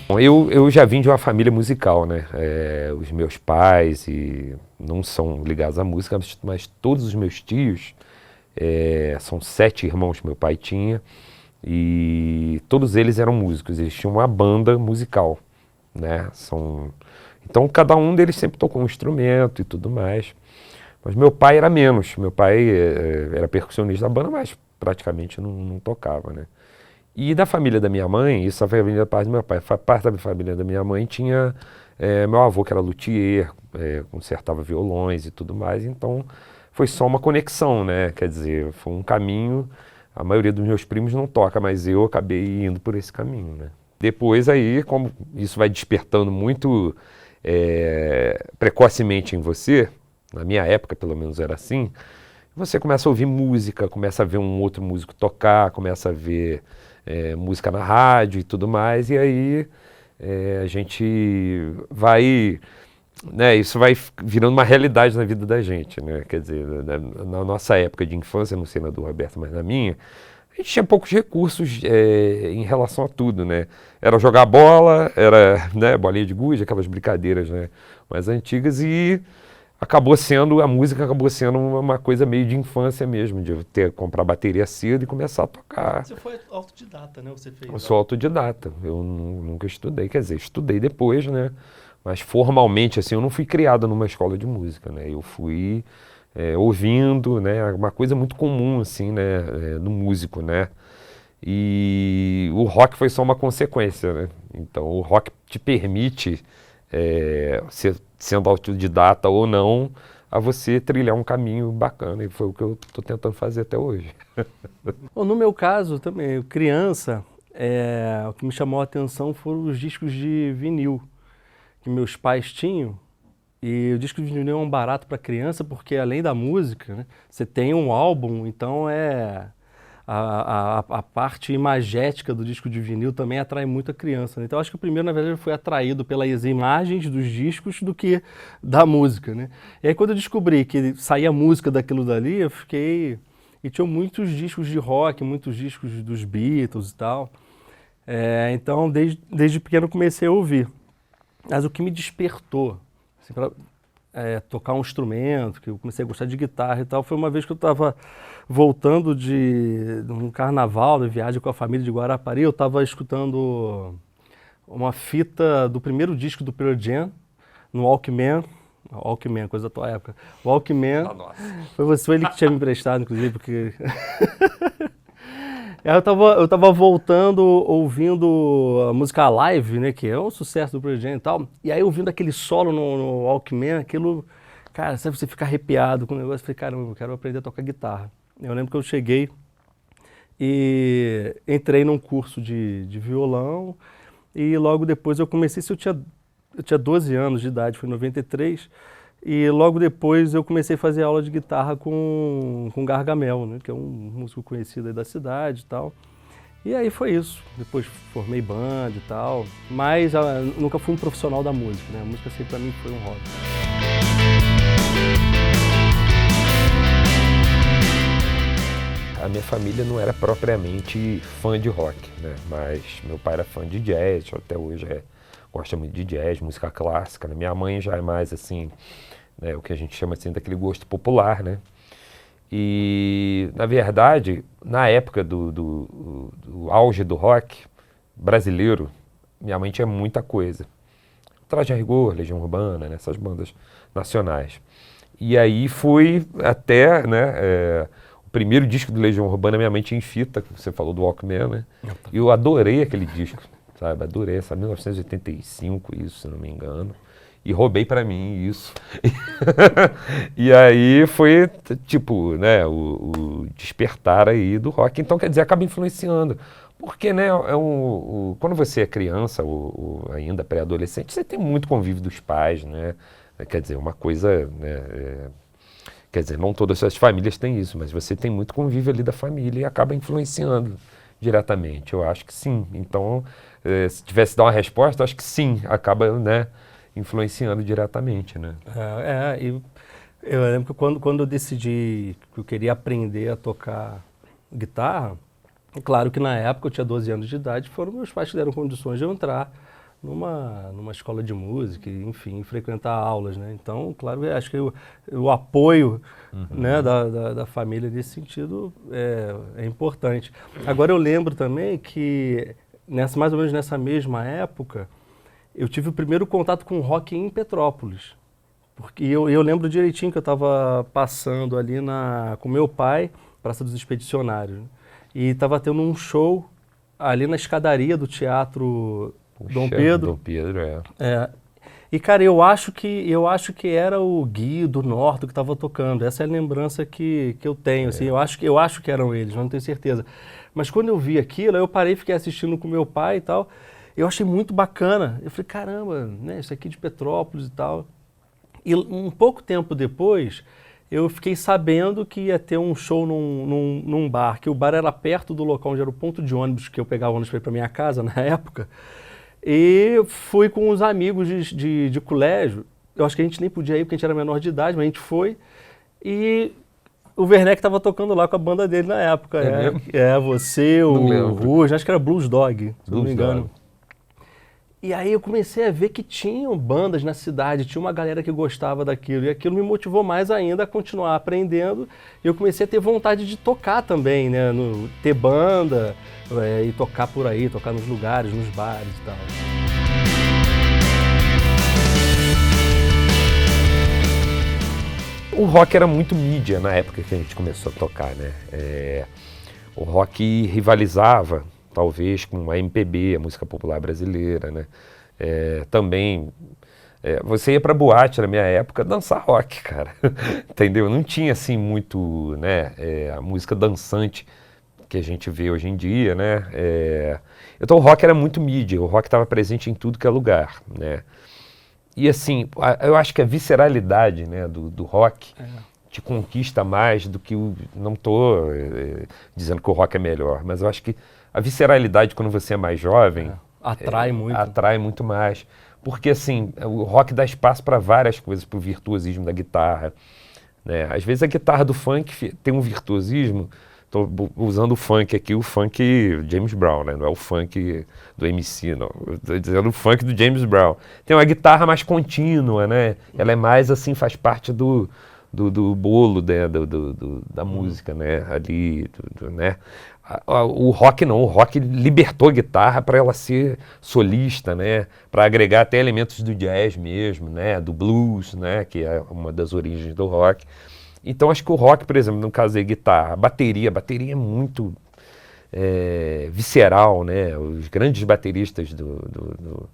Bom, eu já vim de uma família musical, né? Os meus pais não são ligados à música, mas todos os meus tios, são 7 irmãos que meu pai tinha, e todos eles eram músicos, eles tinham uma banda musical, né? Então cada um deles sempre tocou um instrumento e tudo mais, mas meu pai era menos, meu pai era percussionista da banda, mas praticamente não tocava, né? E da família da minha mãe, isso a família da parte do meu pai, parte da família da minha mãe tinha meu avô que era luthier, consertava violões e tudo mais, então foi só uma conexão, né? Quer dizer, foi um caminho, a maioria dos meus primos não toca, mas eu acabei indo por esse caminho, né? Depois aí, como isso vai despertando muito precocemente em você, na minha época pelo menos era assim, você começa a ouvir música, começa a ver um outro músico tocar, começa a ver música na rádio e tudo mais, e aí a gente vai, né, isso vai virando uma realidade na vida da gente, né? Quer dizer, na nossa época de infância, não sei na do Roberto, mas na minha, a gente tinha poucos recursos em relação a tudo, né? Era jogar bola, era, né, bolinha de gude, aquelas brincadeiras, né, mais antigas, e a música acabou sendo uma coisa meio de infância mesmo, de comprar bateria cedo e começar a tocar. Você foi autodidata, né? Você fez. Eu sou autodidata, eu nunca estudei, quer dizer, estudei depois, né? Mas formalmente, assim, eu não fui criado numa escola de música, né? Eu fui ouvindo, né? Uma coisa muito comum, assim, né? No músico, né? E o rock foi só uma consequência, né? Então, o rock te permite, sendo autodidata ou não, a você trilhar um caminho bacana. E foi o que eu estou tentando fazer até hoje. Bom, no meu caso também, criança, o que me chamou a atenção foram os discos de vinil que meus pais tinham. E o disco de vinil é um barato para criança porque além da música, né, você tem um álbum, então a parte imagética do disco de vinil também atrai muito a criança, né? Então acho que o primeiro, na verdade, foi atraído pelas imagens dos discos do que da música, né? E aí quando eu descobri que saía música daquilo dali, eu fiquei... E tinham muitos discos de rock, muitos discos dos Beatles e tal. Então desde pequeno eu comecei a ouvir. Mas o que me despertou assim, para tocar um instrumento, que eu comecei a gostar de guitarra e tal, foi uma vez que eu estava voltando de um carnaval, de viagem com a família de Guarapari, eu estava escutando uma fita do primeiro disco do Pearl Jam, no Walkman, coisa da tua época, Walkman, foi ele que tinha me emprestado, inclusive, porque... Eu tava voltando, ouvindo a música Live, né, que é um sucesso do Pearl Jam e tal, e aí ouvindo aquele solo no Walkman, aquilo, cara, sabe, você fica arrepiado com o negócio, eu falei, caramba, eu quero aprender a tocar guitarra. Eu lembro que eu cheguei e entrei num curso de violão, e logo depois eu comecei, eu tinha 12 anos de idade, foi em 93, e logo depois eu comecei a fazer aula de guitarra com Gargamel, né, que é um músico conhecido aí da cidade e tal. E aí foi isso. Depois formei banda e tal, mas nunca fui um profissional da música, né? A música sempre para mim foi um hobby. A minha família não era propriamente fã de rock, né? Mas meu pai era fã de jazz, até hoje gosta muito de jazz, música clássica, né? Minha mãe já é mais assim, né, o que a gente chama assim daquele gosto popular, né? E, na verdade, na época do auge do rock brasileiro, minha mãe tinha muita coisa. Traje a Rigor, Legião Urbana, né, essas bandas nacionais. E aí fui até, né, o primeiro disco do Legião Urbana, minha mãe tinha em fita, que você falou do Walkman, né? E eu adorei aquele disco, sabe? Adorei, essa 1985, isso, se não me engano. E roubei pra mim isso. E aí foi, tipo, né, o despertar aí do rock. Então, quer dizer, acaba influenciando. Porque, né, quando você é criança ou ainda pré-adolescente, você tem muito convívio dos pais, né? Quer dizer, uma coisa, né, quer dizer, não todas as famílias têm isso, mas você tem muito convívio ali da família e acaba influenciando diretamente. Eu acho que sim. Então, se tivesse que dar uma resposta, eu acho que sim, acaba, né, influenciando diretamente, né? Eu lembro que quando eu decidi que eu queria aprender a tocar guitarra, claro que na época eu tinha 12 anos de idade, foram meus pais que deram condições de eu entrar numa escola de música, enfim, frequentar aulas, né? Então, claro, eu acho que o apoio, né, da família nesse sentido é importante. Agora, eu lembro também que, mais ou menos nessa mesma época, eu tive o primeiro contato com rock em Petrópolis. Porque eu lembro direitinho que eu estava passando ali com meu pai, Praça dos Expedicionários, né? E estava tendo um show ali na escadaria do Teatro Dom Pedro. Dom Pedro, E, cara, eu acho que era o Gui do Norte que estava tocando. Essa é a lembrança que eu tenho. Assim, eu acho que eram eles, mas não tenho certeza. Mas quando eu vi aquilo, eu parei e fiquei assistindo com meu pai e tal. Eu achei muito bacana. Eu falei, caramba, né, isso aqui de Petrópolis e tal. E um pouco tempo depois, eu fiquei sabendo que ia ter um show num bar, que o bar era perto do local onde era o ponto de ônibus, que eu pegava ônibus para ir para minha casa na época. E fui com os amigos de colégio. Eu acho que a gente nem podia ir porque a gente era menor de idade, mas a gente foi. E o Werneck estava tocando lá com a banda dele na época. Mesmo? Você, o Ruge, acho que era Blues Dog, se não me engano. Dog. E aí eu comecei a ver que tinham bandas na cidade, tinha uma galera que gostava daquilo, e aquilo me motivou mais ainda a continuar aprendendo. E eu comecei a ter vontade de tocar também, né? Ter banda e tocar por aí, tocar nos lugares, nos bares e tal. O rock era muito mídia na época que a gente começou a tocar, né? O rock rivalizava, talvez, com a MPB, a música popular brasileira, né? Também, você ia pra boate na minha época dançar rock, cara, entendeu? Não tinha, assim, muito, né, a música dançante que a gente vê hoje em dia, né? Então o rock era muito mídia, o rock estava presente em tudo que é lugar, né? E assim, eu acho que a visceralidade, né, do rock te conquista mais do que não estou dizendo que o rock é melhor, mas eu acho que a visceralidade quando você é mais jovem atrai muito. Atrai muito mais, porque assim, o rock dá espaço para várias coisas, para o virtuosismo da guitarra, né? Às vezes a guitarra do funk tem um virtuosismo. Estou usando o funk aqui, o funk James Brown, né? Não é o funk do MC, não. Estou dizendo o funk do James Brown. Tem uma guitarra mais contínua, né? Ela é mais assim, faz parte do bolo, né? da música, né? Ali, né? O rock não, o rock libertou a guitarra para ela ser solista, né? Para agregar até elementos do jazz mesmo, né? Do blues, né? Que é uma das origens do rock. Então acho que o rock, por exemplo, no caso da guitarra, a bateria é muito visceral, né? Os grandes bateristas do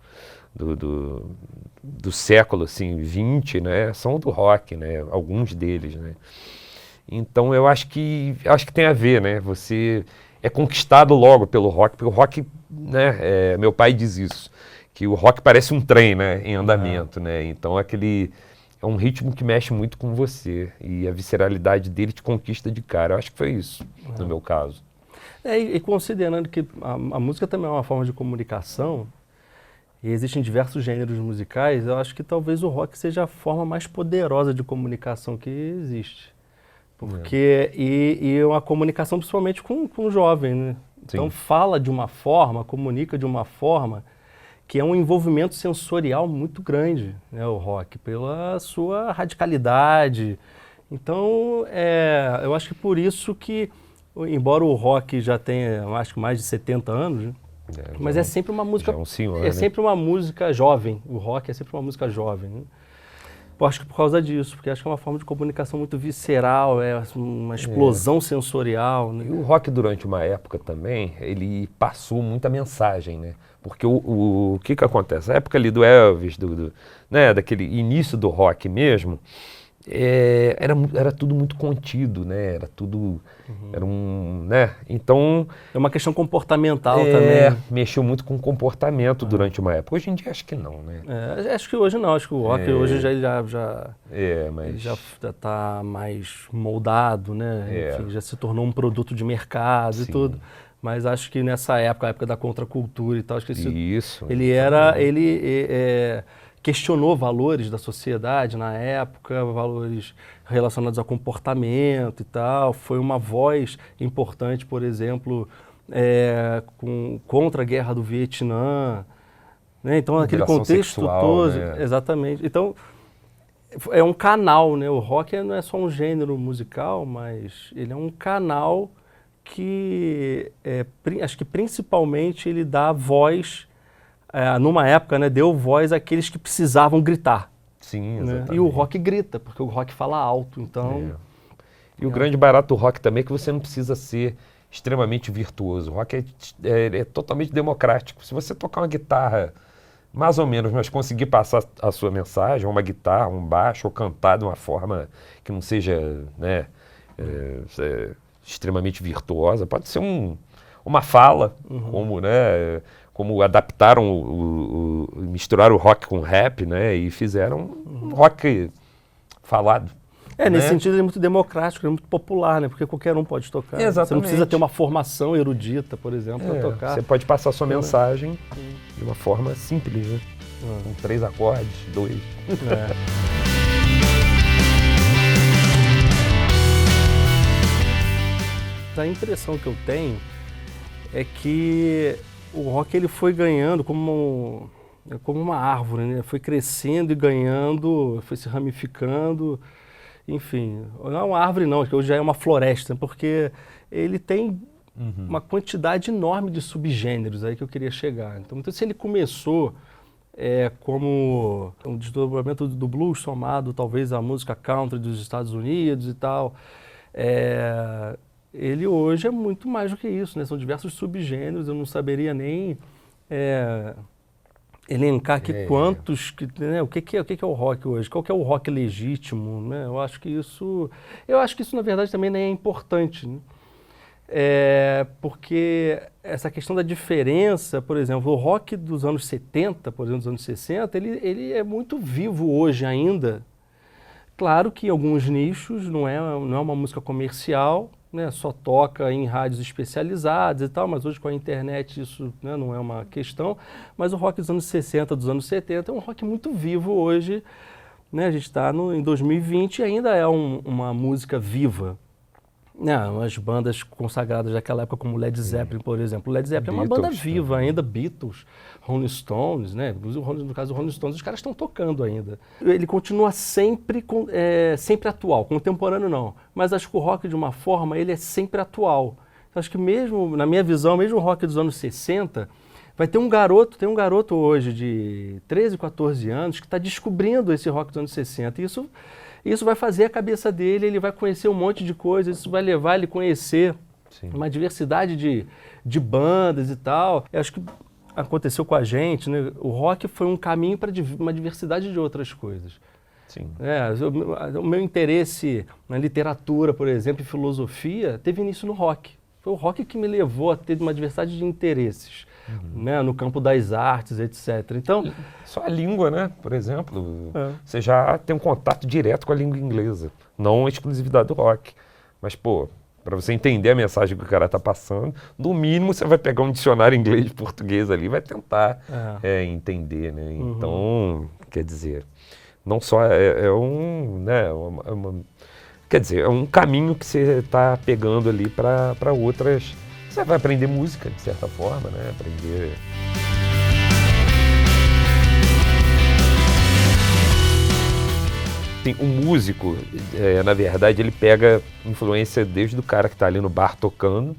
século assim, 20, né? São do rock, né? Alguns deles, né? Então eu acho que tem a ver, né? Você é conquistado logo pelo rock, porque o rock, né? Meu pai diz isso, que o rock parece um trem, né? Em andamento, né? Então é um ritmo que mexe muito com você e a visceralidade dele te conquista de cara. Eu acho que foi isso, no meu caso. E considerando que a música também é uma forma de comunicação, e existem diversos gêneros musicais, eu acho que talvez o rock seja a forma mais poderosa de comunicação que existe. Porque, e uma comunicação principalmente com o jovem, né? Então fala de uma forma, comunica de uma forma que é um envolvimento sensorial muito grande, né, o rock, pela sua radicalidade. Então, eu acho que por isso que, embora o rock já tenha, acho que mais de 70 anos, né, mas é sempre uma música, sempre uma música jovem. O rock é sempre uma música jovem, né? Eu acho que por causa disso, porque acho que é uma forma de comunicação muito visceral, uma explosão sensorial, né? E o rock durante uma época também, ele passou muita mensagem, né? Porque o que acontece? A época ali do Elvis, né, daquele início do rock mesmo, era tudo muito contido, né? Era tudo, era né? Então... É uma questão comportamental também. Mexeu muito com o comportamento durante uma época. Hoje em dia acho que não, né? Acho que hoje não, acho que o rock hoje já está mais moldado, né? Enfim, já se tornou um produto de mercado e tudo. Mas acho que nessa época, a época da contracultura e tal, acho que ele questionou valores da sociedade na época, valores relacionados ao comportamento e tal. Foi uma voz importante, por exemplo, contra a guerra do Vietnã. né? Então aquele Liberação contexto sexual, todo, né? exatamente. Então é um canal, né? O rock não é só um gênero musical, mas ele é um canal que acho que principalmente ele dá voz, numa época, né, deu voz àqueles que precisavam gritar. Sim, Né? exatamente. E o rock grita, porque o rock fala alto, então... E o grande barato do rock também é que você não precisa ser extremamente virtuoso. O rock é totalmente democrático. Se você tocar uma guitarra, mais ou menos, mas conseguir passar a sua mensagem, uma guitarra, um baixo, ou cantar de uma forma que não seja, né, extremamente virtuosa, pode ser uma fala, como, né, como adaptaram, misturaram o rock com o rap, né, e fizeram um rock falado. Nesse sentido ele é muito democrático, ele é muito popular, né? Porque qualquer um pode tocar. Exatamente. Você não precisa ter uma formação erudita, por exemplo, para tocar. Você pode passar a sua mensagem de uma forma simples, né? Com 3 acordes, 2. A impressão que eu tenho é que o rock ele foi ganhando como uma árvore, né? Foi crescendo e ganhando, foi se ramificando. Enfim, não é uma árvore não, que hoje já é uma floresta, porque ele tem uma quantidade enorme de subgêneros aí que eu queria chegar. Então se ele começou como um desdobramento do blues somado talvez à música country dos Estados Unidos e tal, ele hoje é muito mais do que isso, né? São diversos subgêneros, eu não saberia nem elencar aqui quantos, né? O que é o rock hoje? Qual que é o rock legítimo, né? Eu acho que isso na verdade também nem é importante, né? Porque essa questão da diferença, por exemplo, o rock dos anos 70, por exemplo, dos anos 60, ele é muito vivo hoje ainda. Claro que em alguns nichos não é uma música comercial, né, só toca em rádios especializadas e tal, mas hoje com a internet isso, né, não é uma questão. Mas o rock dos anos 60, dos anos 70 é um rock muito vivo hoje, né? A gente está em 2020 e ainda é uma música viva. As bandas consagradas daquela época, como Led Zeppelin, por exemplo. Led Zeppelin é uma banda viva ainda, Beatles, Rolling Stones, né? No caso do Rolling Stones, os caras estão tocando ainda. Ele continua sempre atual, contemporâneo não. Mas acho que o rock, de uma forma, ele é sempre atual. Então, acho que mesmo, na minha visão, mesmo o rock dos anos 60, tem um garoto hoje de 13, 14 anos que está descobrindo esse rock dos anos 60. E isso vai fazer a cabeça dele, ele vai conhecer um monte de coisas, isso vai levar ele a conhecer uma diversidade de bandas e tal. Eu acho que aconteceu com a gente, né? O rock foi um caminho para uma diversidade de outras coisas. Sim. O meu interesse na literatura, por exemplo, e filosofia, teve início no rock. Foi o rock que me levou a ter uma diversidade de interesses. Né, no campo das artes, etc. Então, só a língua, né? Por exemplo, você já tem um contato direto com a língua inglesa, não a exclusividade do rock. Mas, para você entender a mensagem que o cara está passando, no mínimo você vai pegar um dicionário inglês e português ali e vai tentar entender, né? Então, quer dizer, não só quer dizer, é um caminho que você está pegando ali para outras. Você vai aprender música, de certa forma, né? Aprender... O músico, na verdade, ele pega influência desde o cara que está ali no bar tocando,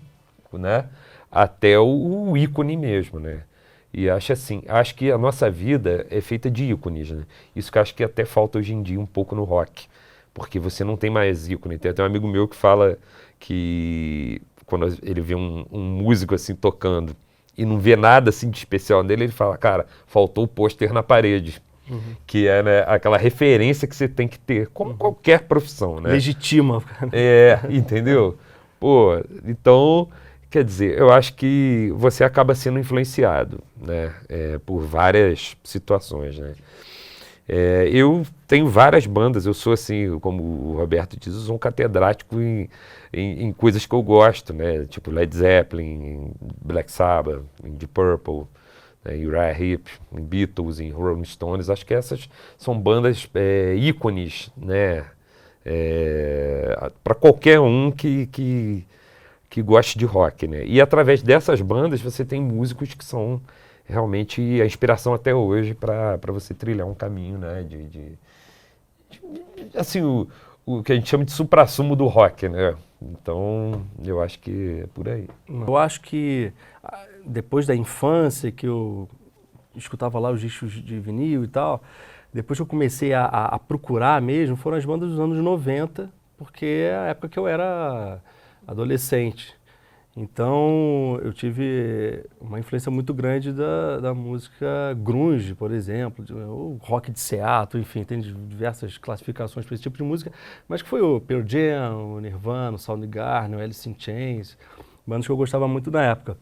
né? Até o ícone mesmo, né? E acho que a nossa vida é feita de ícones, né? Isso que eu acho que até falta hoje em dia um pouco no rock, porque você não tem mais ícone. Tem até um amigo meu que fala que... quando ele vê um músico assim tocando e não vê nada assim de especial nele, ele fala, cara, faltou o pôster na parede. Que é, né, aquela referência que você tem que ter, como qualquer profissão, né? Legitima. Entendeu? Então, quer dizer, eu acho que você acaba sendo influenciado, né, por várias situações, né? Eu tenho várias bandas, eu sou assim, como o Roberto diz, eu sou um catedrático em coisas que eu gosto, né? Tipo Led Zeppelin, Black Sabbath, Deep Purple, em Uriah Heep, em Beatles, em Rolling Stones. Acho que essas são bandas ícones, né? Para qualquer um que goste de rock, né? E através dessas bandas você tem músicos que são realmente a inspiração até hoje para você trilhar um caminho, né? Assim, o que a gente chama de suprassumo do rock, né? Então, eu acho que é por aí. Eu acho que depois da infância, que eu escutava lá os discos de vinil e tal, depois que eu comecei a procurar mesmo, foram as bandas dos anos 90, porque é a época que eu era adolescente. Então, eu tive uma influência muito grande da música grunge, por exemplo, o rock de Seattle, enfim, tem diversas classificações para esse tipo de música, mas que foi o Pearl Jam, o Nirvana, o Soundgarden, o Alice in Chains, bandas que eu gostava muito na época.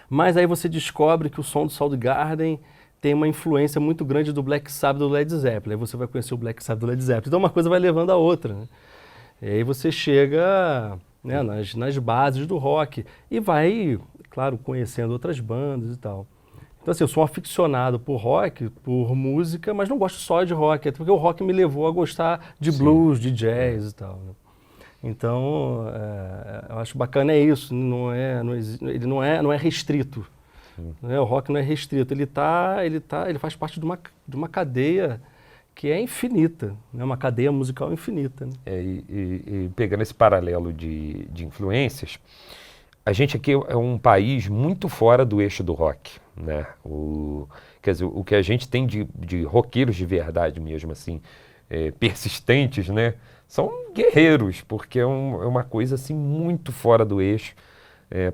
Mas aí você descobre que o som do Soundgarden tem uma influência muito grande do Black Sabbath e do Led Zeppelin. Aí você vai conhecer o Black Sabbath e do Led Zeppelin. Então uma coisa vai levando a outra, né? E aí você chega, né, nas bases do rock e vai, claro, conhecendo outras bandas e tal. Então assim, eu sou um aficionado por rock, por música, mas não gosto só de rock, até porque o rock me levou a gostar de blues, de jazz e tal, né? Então, eu acho bacana isso, ele não é restrito. Né? O rock não é restrito, ele faz parte de uma cadeia que é infinita, né? Uma cadeia musical infinita. Né? E pegando esse paralelo de influências, a gente aqui é um país muito fora do eixo do rock, né? Quer dizer, o que a gente tem de roqueiros de verdade mesmo, assim, persistentes, né? São guerreiros, porque é uma coisa assim muito fora do eixo.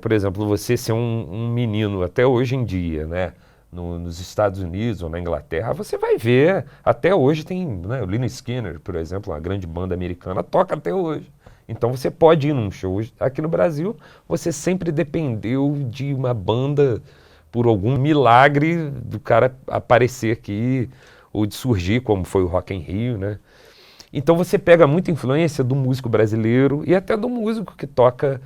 Por exemplo, você ser um menino até hoje em dia, né? Nos Estados Unidos ou na Inglaterra, você vai ver, até hoje tem, né, o Lynyrd Skynyrd, por exemplo, uma grande banda americana, toca até hoje. Então você pode ir num show. Aqui no Brasil, você sempre dependeu de uma banda, por algum milagre do cara aparecer aqui, ou de surgir, como foi o Rock in Rio, né? Então você pega muita influência do músico brasileiro e até do músico que toca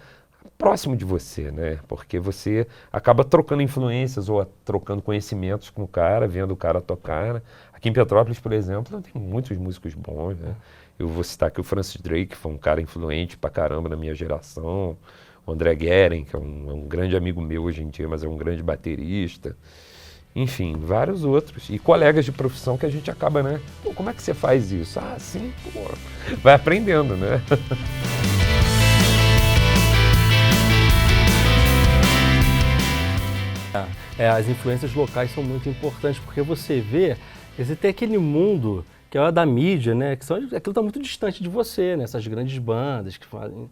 próximo de você, né? Porque você acaba trocando influências ou trocando conhecimentos com o cara, vendo o cara tocar, né? Aqui em Petrópolis, por exemplo, tem muitos músicos bons, né? Eu vou citar aqui o Francis Drake, que foi um cara influente pra caramba na minha geração. O André Guerin, que é um grande amigo meu hoje em dia, mas é um grande baterista. Enfim, vários outros. E colegas de profissão que a gente acaba, né? Pô, como é que você faz isso? Ah, sim, pô. Vai aprendendo, né? As influências locais são muito importantes, porque você vê, você tem aquele mundo que é da mídia, né? Aquilo está muito distante de você, né? Essas grandes bandas que fazem.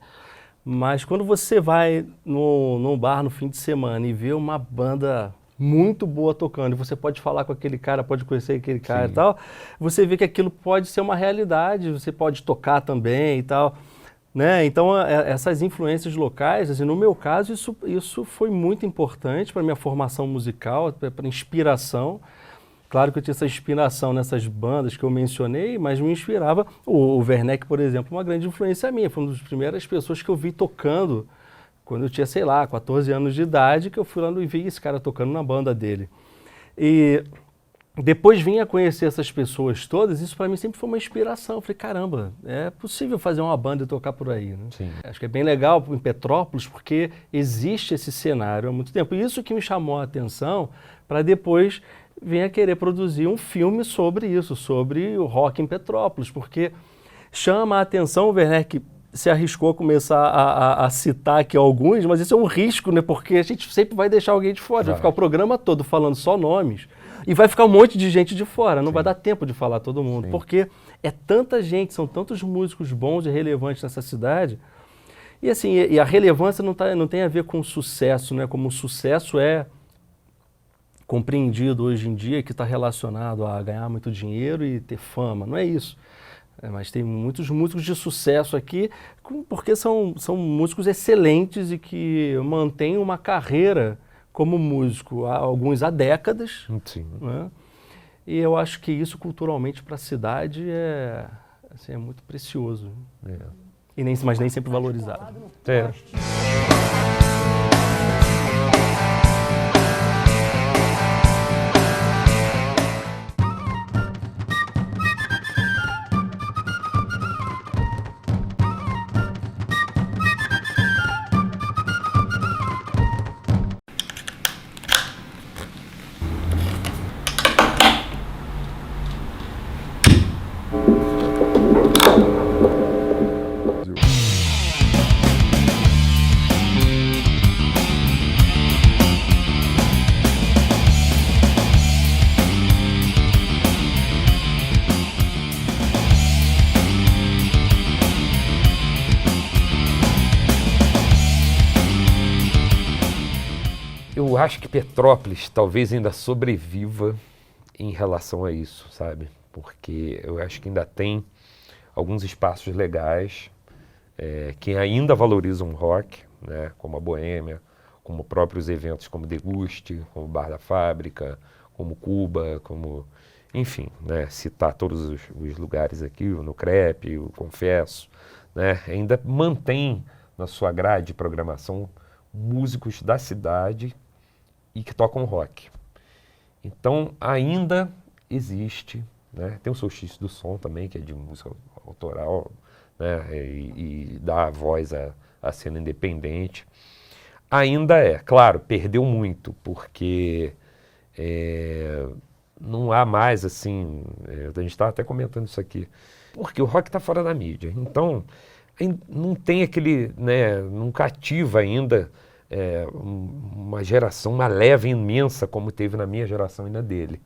Mas quando você vai num bar no fim de semana e vê uma banda muito boa tocando, e você pode falar com aquele cara, pode conhecer aquele cara. Sim. E tal, você vê que aquilo pode ser uma realidade, você pode tocar também e tal. Né? Então, essas influências locais, assim, no meu caso, isso foi muito importante para a minha formação musical, para inspiração. Claro que eu tinha essa inspiração nessas bandas que eu mencionei, mas me inspirava. O Werneck, por exemplo, uma grande influência minha. Foi uma das primeiras pessoas que eu vi tocando quando eu tinha, sei lá, 14 anos de idade, que eu fui lá e vi esse cara tocando na banda dele. E depois vim a conhecer essas pessoas todas, isso para mim sempre foi uma inspiração. Eu falei, caramba, é possível fazer uma banda e tocar por aí, né? Sim. Acho que é bem legal em Petrópolis, porque existe esse cenário há muito tempo. E isso que me chamou a atenção para depois vir a querer produzir um filme sobre isso, sobre o rock em Petrópolis, porque chama a atenção, o Werneck se arriscou a começar a citar aqui alguns, mas isso é um risco, né? Porque a gente sempre vai deixar alguém de fora, vai ficar o programa todo falando só nomes, e vai ficar um monte de gente de fora, não vai dar tempo de falar todo mundo, Sim. porque é tanta gente, são tantos músicos bons e relevantes nessa cidade, e assim, a relevância não tem a ver com sucesso, né? Como o sucesso é compreendido hoje em dia, que está relacionado a ganhar muito dinheiro e ter fama, não é isso. Mas tem muitos músicos de sucesso aqui, porque são músicos excelentes e que mantêm uma carreira como músico, alguns há décadas. Sim. Né? E eu acho que isso culturalmente para a cidade é muito precioso. Mas nem sempre valorizado. eu acho que Petrópolis talvez ainda sobreviva em relação a isso, sabe? Porque eu acho que ainda tem alguns espaços legais que ainda valorizam o rock, né? Como a Boêmia, como próprios eventos como Deguste, como Bar da Fábrica, como Cuba, como... Enfim, né? Citar todos os lugares aqui, o No Crepe, o Confesso, né? Ainda mantém na sua grade de programação músicos da cidade e que tocam rock. Então, ainda existe, né? Tem o Solstício do Som também, que é de música autoral, né? E dá a voz à cena independente. Ainda claro, perdeu muito, porque não há mais, assim, a gente estava até comentando isso aqui, porque o rock está fora da mídia. Então, não tem aquele, né, não cativa ainda uma geração, uma leva imensa como teve na minha geração e na dele.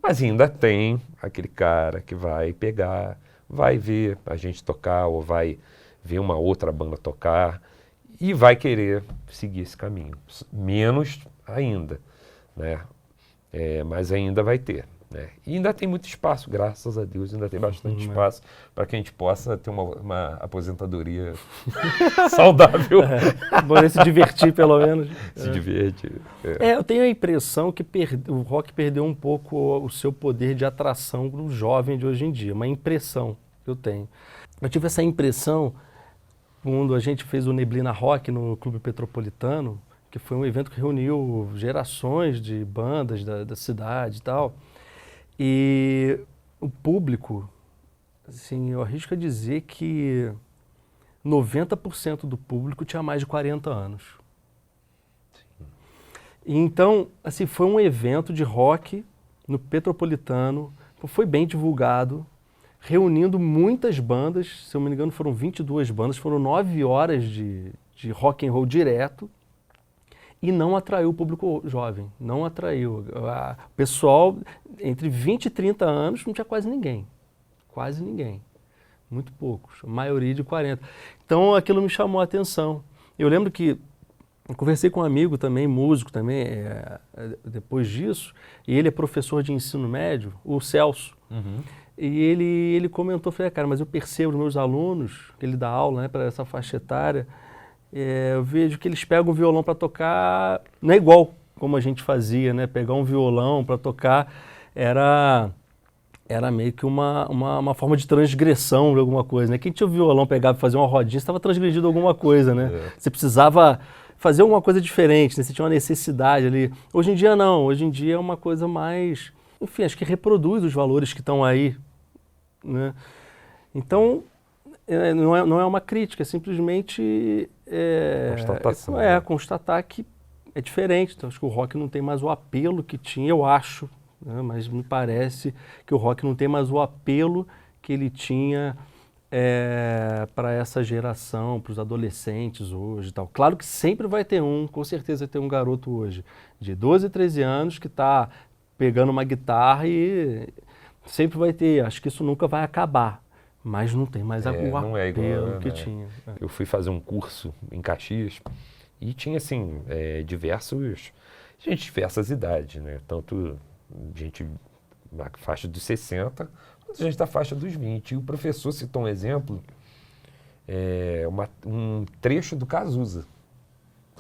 Mas ainda tem aquele cara que vai pegar, vai ver a gente tocar ou vai ver uma outra banda tocar e vai querer seguir esse caminho. Menos ainda, né? Mas ainda vai ter. Né? E ainda tem muito espaço, graças a Deus, ainda tem bastante espaço para que a gente possa ter uma aposentadoria saudável. Poder se divertir, pelo menos. Se divertir. Eu tenho a impressão que o rock perdeu um pouco o seu poder de atração para o jovem de hoje em dia. Uma impressão que eu tenho. Eu tive essa impressão quando a gente fez o Neblina Rock no Clube Petropolitano, que foi um evento que reuniu gerações de bandas da cidade e tal. E o público, assim, eu arrisco a dizer que 90% do público tinha mais de 40 anos. Sim. E então, assim, foi um evento de rock no Petropolitano, foi bem divulgado, reunindo muitas bandas, se eu não me engano foram 22 bandas, foram 9 horas de rock and roll direto. E não atraiu o público jovem, não atraiu. O pessoal entre 20 e 30 anos não tinha quase ninguém. Quase ninguém. Muito poucos. A maioria de 40. Então aquilo me chamou a atenção. Eu lembro que eu conversei com um amigo também, músico também, depois disso, e ele é professor de ensino médio, o Celso. Uhum. E ele comentou, falei, cara, mas eu percebo nos meus alunos, que ele dá aula, né, para essa faixa etária, eu vejo que eles pegam o violão para tocar, não é igual como a gente fazia, né? Pegar um violão para tocar era meio que uma forma de transgressão de alguma coisa, né? Quem tinha o violão, pegava e fazia uma rodinha, estava transgredindo alguma coisa, né? Você precisava fazer alguma coisa diferente, né? Você tinha uma necessidade ali. Hoje em dia não, hoje em dia é uma coisa mais, enfim, acho que reproduz os valores que estão aí, né? Então, não é uma crítica, é simplesmente constatação. Constatar que é diferente. Então, acho que o rock não tem mais o apelo que tinha, eu acho, né? Mas me parece que o rock não tem mais o apelo que ele tinha para essa geração, para os adolescentes hoje e tal. Claro que sempre vai ter com certeza vai ter um garoto hoje de 12, 13 anos que está pegando uma guitarra e sempre vai ter. Acho que isso nunca vai acabar. Mas não tem mais o apelo que tinha. Eu fui fazer um curso em Caxias e tinha, assim, diversas idades, né? Tanto gente na faixa dos 60, quanto gente da faixa dos 20. E o professor citou um exemplo, um trecho do Cazuza.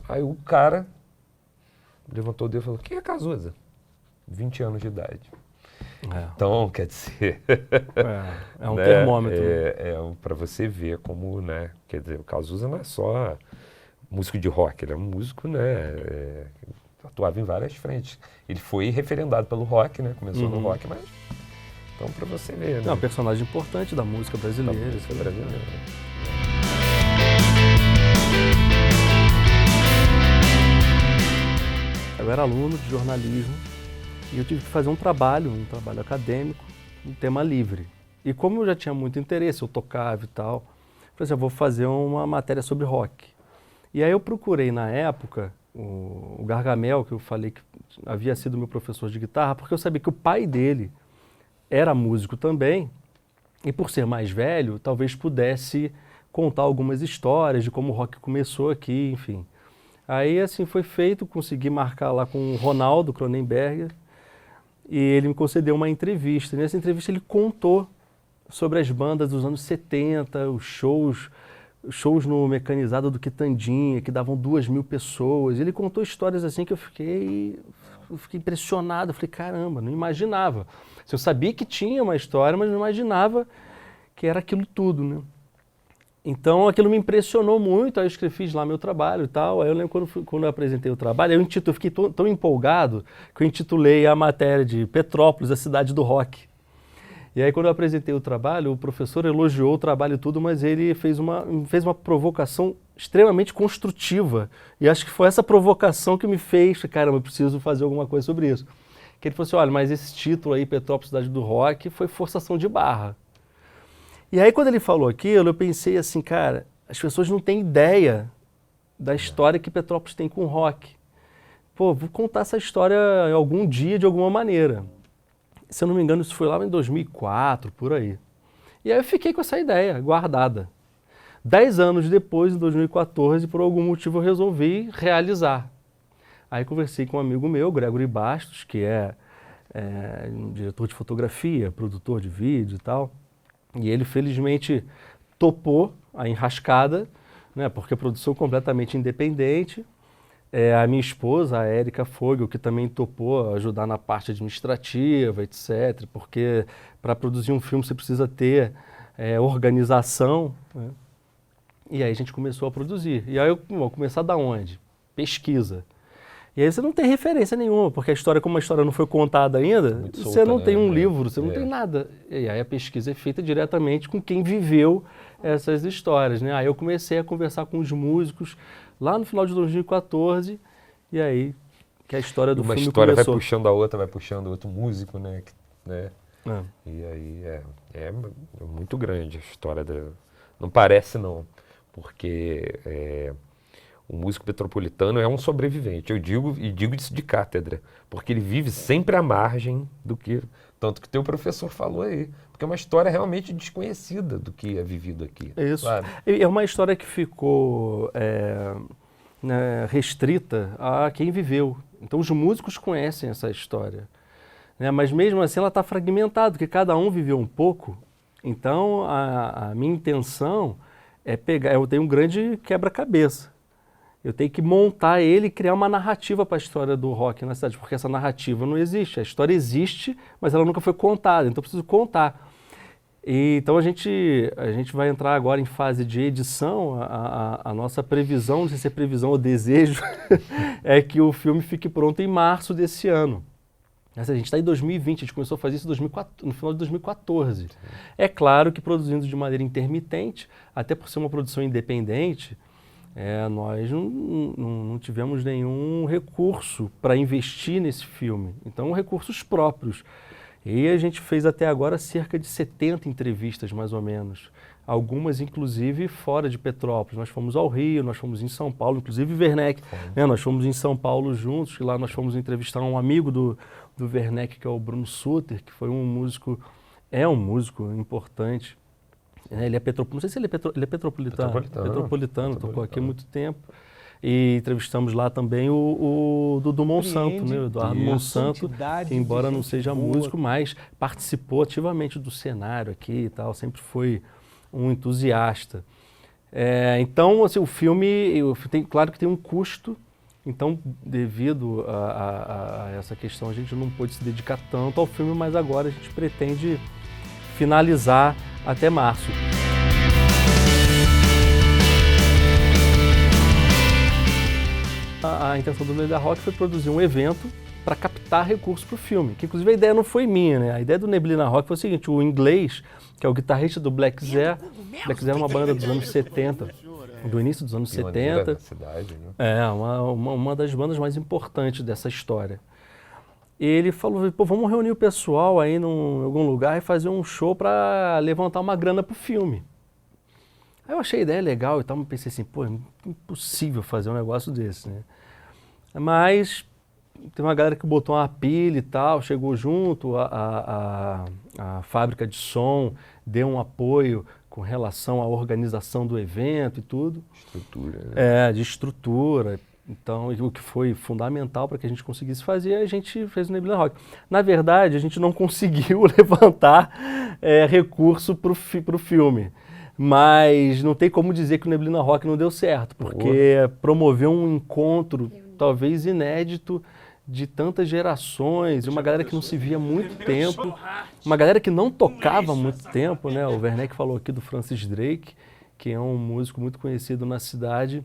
Aí o cara levantou o dedo e falou, quem é Cazuza? 20 anos de idade. Então, quer dizer... é um termômetro. Para você ver como, né? Quer dizer, o Cazuza não é só músico de rock, ele é um músico, né? Atuava em várias frentes. Ele foi referendado pelo rock, né? Começou no rock, mas... Então, para você ver, né? É um personagem importante da música brasileira. Eu era aluno de jornalismo. E eu tive que fazer um trabalho acadêmico, um tema livre. E como eu já tinha muito interesse, eu tocava e tal, falei assim, eu vou fazer uma matéria sobre rock. E aí eu procurei na época o Gargamel, que eu falei que havia sido meu professor de guitarra, porque eu sabia que o pai dele era músico também, e por ser mais velho, talvez pudesse contar algumas histórias de como o rock começou aqui, enfim. Aí, assim, foi feito, consegui marcar lá com o Ronaldo Cronenberger, e ele me concedeu uma entrevista. Nessa entrevista ele contou sobre as bandas dos anos 70, os shows no Mecanizado do Quitandinha, que davam 2.000 pessoas. Ele contou histórias assim que eu fiquei impressionado. Eu falei, caramba, não imaginava. Eu sabia que tinha uma história, mas não imaginava que era aquilo tudo, né? Então aquilo me impressionou muito, aí eu fiz lá meu trabalho e tal. Aí eu lembro quando eu apresentei o trabalho, eu fiquei tão empolgado que eu intitulei a matéria de Petrópolis, a cidade do rock. E aí quando eu apresentei o trabalho, o professor elogiou o trabalho e tudo, mas ele fez uma provocação extremamente construtiva. E acho que foi essa provocação que me fez, caramba, eu preciso fazer alguma coisa sobre isso. Que ele falou assim, olha, mas esse título aí, Petrópolis, cidade do rock, foi forçação de barra. E aí quando ele falou aquilo, eu pensei assim, cara, as pessoas não têm ideia da história que Petrópolis tem com o rock. Pô, vou contar essa história algum dia, de alguma maneira. Se eu não me engano, isso foi lá em 2004, por aí. E aí eu fiquei com essa ideia guardada. 10 anos depois, em 2014, por algum motivo eu resolvi realizar. Aí conversei com um amigo meu, Gregory Bastos, que é um diretor de fotografia, produtor de vídeo e tal. E ele, felizmente, topou a enrascada, né, porque a produção completamente independente. A minha esposa, a Érica Fogel, que também topou ajudar na parte administrativa, etc., porque para produzir um filme você precisa ter organização, né? E aí a gente começou a produzir. E aí eu vou começar da onde? Pesquisa. E aí você não tem referência nenhuma, porque como a história não foi contada ainda, Muito você solta, não né? tem um livro, você não tem nada. E aí a pesquisa é feita diretamente com quem viveu essas histórias, né? Aí eu comecei a conversar com os músicos lá no final de 2014, e aí que a história do filme começou. Uma história vai puxando a outra, vai puxando outro músico, né? É. E aí é muito grande a história Não parece não, porque o músico petropolitano é um sobrevivente. Eu digo isso de cátedra, porque ele vive sempre à margem do que... Tanto que teu professor falou aí, porque é uma história realmente desconhecida do que é vivido aqui. É isso. Sabe? É uma história que ficou né, restrita a quem viveu. Então os músicos conhecem essa história, né? Mas mesmo assim ela está fragmentada, porque cada um viveu um pouco. Então a minha intenção é pegar... Eu tenho um grande quebra-cabeça. Eu tenho que montar ele e criar uma narrativa para a história do rock na cidade, porque essa narrativa não existe. A história existe, mas ela nunca foi contada, então eu preciso contar. Então a gente vai entrar agora em fase de edição. A nossa previsão, não sei se é previsão ou desejo, é que o filme fique pronto em março desse ano. A gente está em 2020, a gente começou a fazer isso no final de 2014. É claro que produzindo de maneira intermitente, até por ser uma produção independente, nós não tivemos nenhum recurso para investir nesse filme. Então, recursos próprios. E a gente fez até agora cerca de 70 entrevistas, mais ou menos. Algumas, inclusive, fora de Petrópolis. Nós fomos ao Rio, nós fomos em São Paulo, inclusive Werneck. Né? Nós fomos em São Paulo juntos, e lá nós fomos entrevistar um amigo do Werneck, que é o Bruno Sutter, que foi um músico importante. Ele é petropolitano, não sei se ele é petropolitano, tocou aqui há muito tempo. E entrevistamos lá também o Dudu Monsanto, né? O Eduardo Monsanto, que embora não seja músico, mas participou ativamente do cenário aqui e tal, sempre foi um entusiasta. Então, assim, o filme, claro que tem um custo, então, devido a essa questão, a gente não pôde se dedicar tanto ao filme, mas agora a gente pretende finalizar até março. A intenção do Neblina Rock foi produzir um evento para captar recursos para o filme, que inclusive a ideia não foi minha, né? A ideia do Neblina Rock foi o seguinte: o Inglês, que é o guitarrista do Black Zé era uma banda dos anos 70, do início dos anos 70. Cidade, né? Uma das bandas mais importantes dessa história. Ele falou, pô, vamos reunir o pessoal aí em algum lugar e fazer um show para levantar uma grana pro filme. Aí eu achei a ideia legal e tal, mas pensei assim, pô, é impossível fazer um negócio desse, né? Mas tem uma galera que botou uma pilha e tal, chegou junto, a fábrica de som deu um apoio com relação à organização do evento e tudo. Estrutura, né? De estrutura. Então, o que foi fundamental para que a gente conseguisse fazer, a gente fez o Neblina Rock. Na verdade, a gente não conseguiu levantar recurso para o filme. Mas não tem como dizer que o Neblina Rock não deu certo, porque promoveu um encontro, talvez inédito, de tantas gerações, uma galera que não se via há muito tempo, uma galera que não tocava há muito tempo, né? O Werneck falou aqui do Francis Drake, que é um músico muito conhecido na cidade,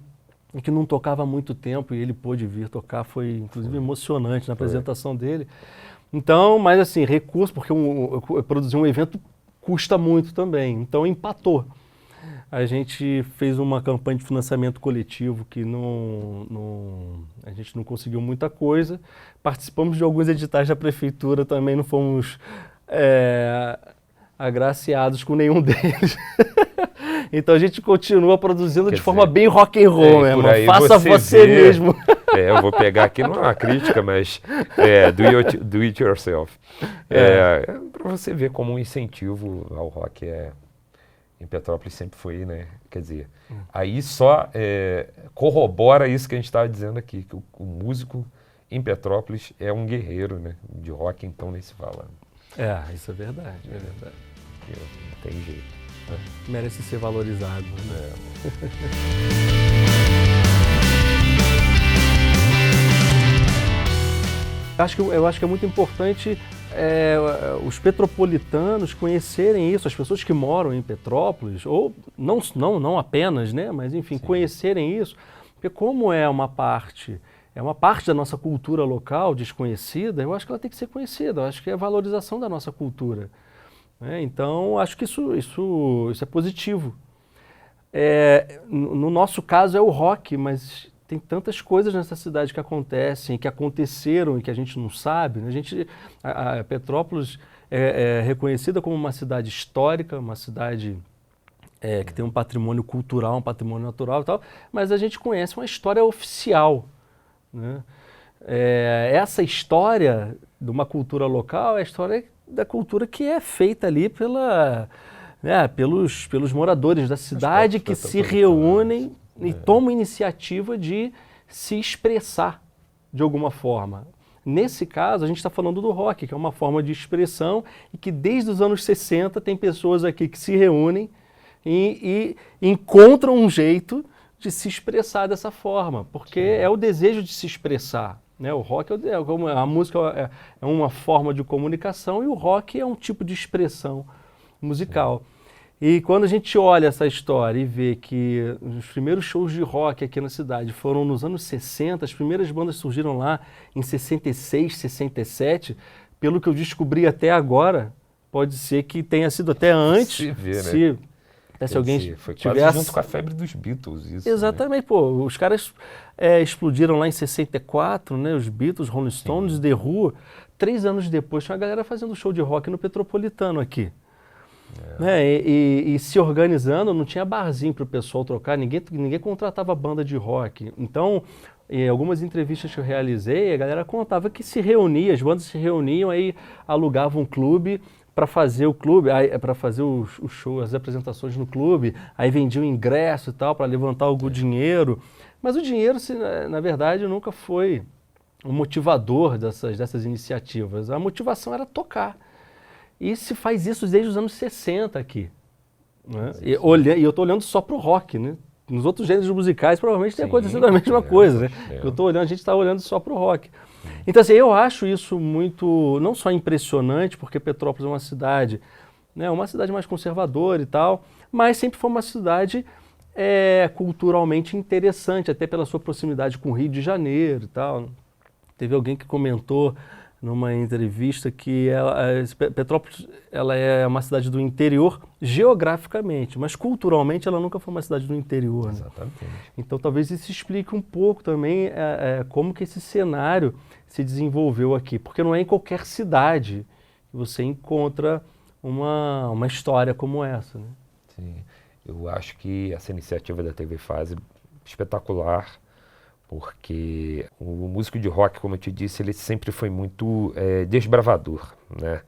e que não tocava há muito tempo, e ele pôde vir tocar, foi inclusive emocionante na apresentação dele. Então, mas assim, recurso, porque produzir um evento custa muito também, então empatou. A gente fez uma campanha de financiamento coletivo que a gente não conseguiu muita coisa. Participamos de alguns editais da prefeitura, também não fomos agraciados com nenhum deles. Então a gente continua produzindo de forma bem rock and roll, mesmo. Faça você mesmo. Eu vou pegar aqui, não é uma crítica, mas do it yourself. Para você ver como um incentivo ao rock em Petrópolis sempre foi, né? Quer dizer, aí só corrobora isso que a gente estava dizendo aqui, que o músico em Petrópolis é um guerreiro, né? De rock, então, nem se fala. Isso é verdade, é verdade. Não tem jeito. Merece ser valorizado, né? Eu acho que é muito importante os petropolitanos conhecerem isso, as pessoas que moram em Petrópolis, ou não apenas, né, mas enfim, conhecerem isso, porque como é uma parte da nossa cultura local desconhecida, eu acho que ela tem que ser conhecida, eu acho que é a valorização da nossa cultura. Então, acho que isso é positivo. No nosso caso é o rock, mas tem tantas coisas nessa cidade que acontecem, que aconteceram e que a gente não sabe. Né? A Petrópolis é reconhecida como uma cidade histórica, uma cidade que tem um patrimônio cultural, um patrimônio natural e tal, mas a gente conhece uma história oficial. Né? Essa história de uma cultura local é a história da cultura que é feita ali pelos moradores da cidade que se reúnem e tomam iniciativa de se expressar de alguma forma. Nesse caso, a gente está falando do rock, que é uma forma de expressão e que desde os anos 60 tem pessoas aqui que se reúnem e encontram um jeito de se expressar dessa forma, porque é o desejo de se expressar. Né? O rock, a música é uma forma de comunicação e o rock é um tipo de expressão musical. E quando a gente olha essa história e vê que os primeiros shows de rock aqui na cidade foram nos anos 60, as primeiras bandas surgiram lá em 66, 67, pelo que eu descobri até agora, pode ser que tenha sido até antes, se alguém foi tivesse... quase junto com a febre dos Beatles, isso. Exatamente, né? Pô, os caras explodiram lá em 64, né, os Beatles, Rolling Stones, The Who. 3 anos depois tinha uma galera fazendo show de rock no Petropolitano aqui. Né? E se organizando, não tinha barzinho para o pessoal trocar, ninguém contratava banda de rock. Então, em algumas entrevistas que eu realizei, a galera contava que se reunia, as bandas se reuniam, aí alugavam um clube para fazer o clube, para fazer o show, as apresentações no clube, aí vendiam ingresso e tal, para levantar algum dinheiro. Mas o dinheiro, na verdade, nunca foi o motivador dessas iniciativas. A motivação era tocar. E se faz isso desde os anos 60 aqui. Né? E eu estou olhando só para o rock, né? Nos outros gêneros musicais provavelmente tem acontecido a mesma coisa, né? A gente está olhando só para o rock. Então, assim, eu acho isso muito, não só impressionante, porque Petrópolis é uma cidade, né, uma cidade mais conservadora e tal, mas sempre foi uma cidade culturalmente interessante, até pela sua proximidade com o Rio de Janeiro e tal. Teve alguém que comentou numa entrevista que Petrópolis ela é uma cidade do interior geograficamente, mas culturalmente ela nunca foi uma cidade do interior. Né? Exatamente. Então talvez isso explique um pouco também como que esse cenário se desenvolveu aqui, porque não é em qualquer cidade que você encontra uma história como essa. Né? Sim, eu acho que essa iniciativa da TV Fase é espetacular, porque o músico de rock, como eu te disse, ele sempre foi muito desbravador, né?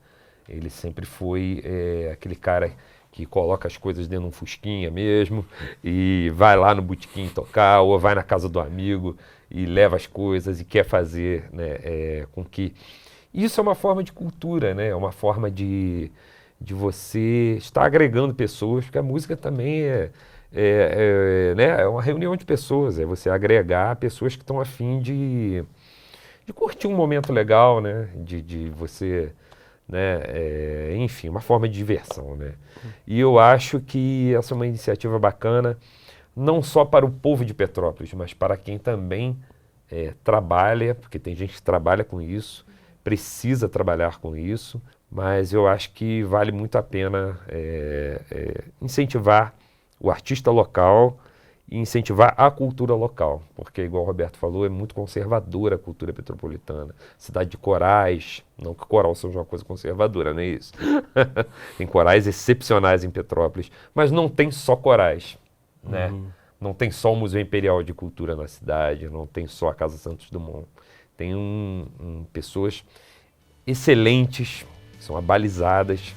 Ele sempre foi aquele cara que coloca as coisas dentro de um fusquinha mesmo e vai lá no botequim tocar ou vai na casa do amigo e leva as coisas e quer fazer, né, com que... Isso é uma forma de cultura, né? É uma forma de você estar agregando pessoas, porque a música também né? É uma reunião de pessoas, é você agregar pessoas que estão a fim de curtir um momento legal, né? De você... Né? Enfim, uma forma de diversão, né? E eu acho que essa é uma iniciativa bacana, não só para o povo de Petrópolis, mas para quem também trabalha, porque tem gente que trabalha com isso, precisa trabalhar com isso, mas eu acho que vale muito a pena incentivar o artista local e incentivar a cultura local, porque, igual o Roberto falou, é muito conservadora a cultura petropolitana. Cidade de corais, não que coral seja uma coisa conservadora, não é isso? Tem corais excepcionais em Petrópolis, mas não tem só corais, né? Não tem só o Museu Imperial de Cultura na cidade, não tem só a Casa Santos Dumont. Tem pessoas excelentes, são abalizadas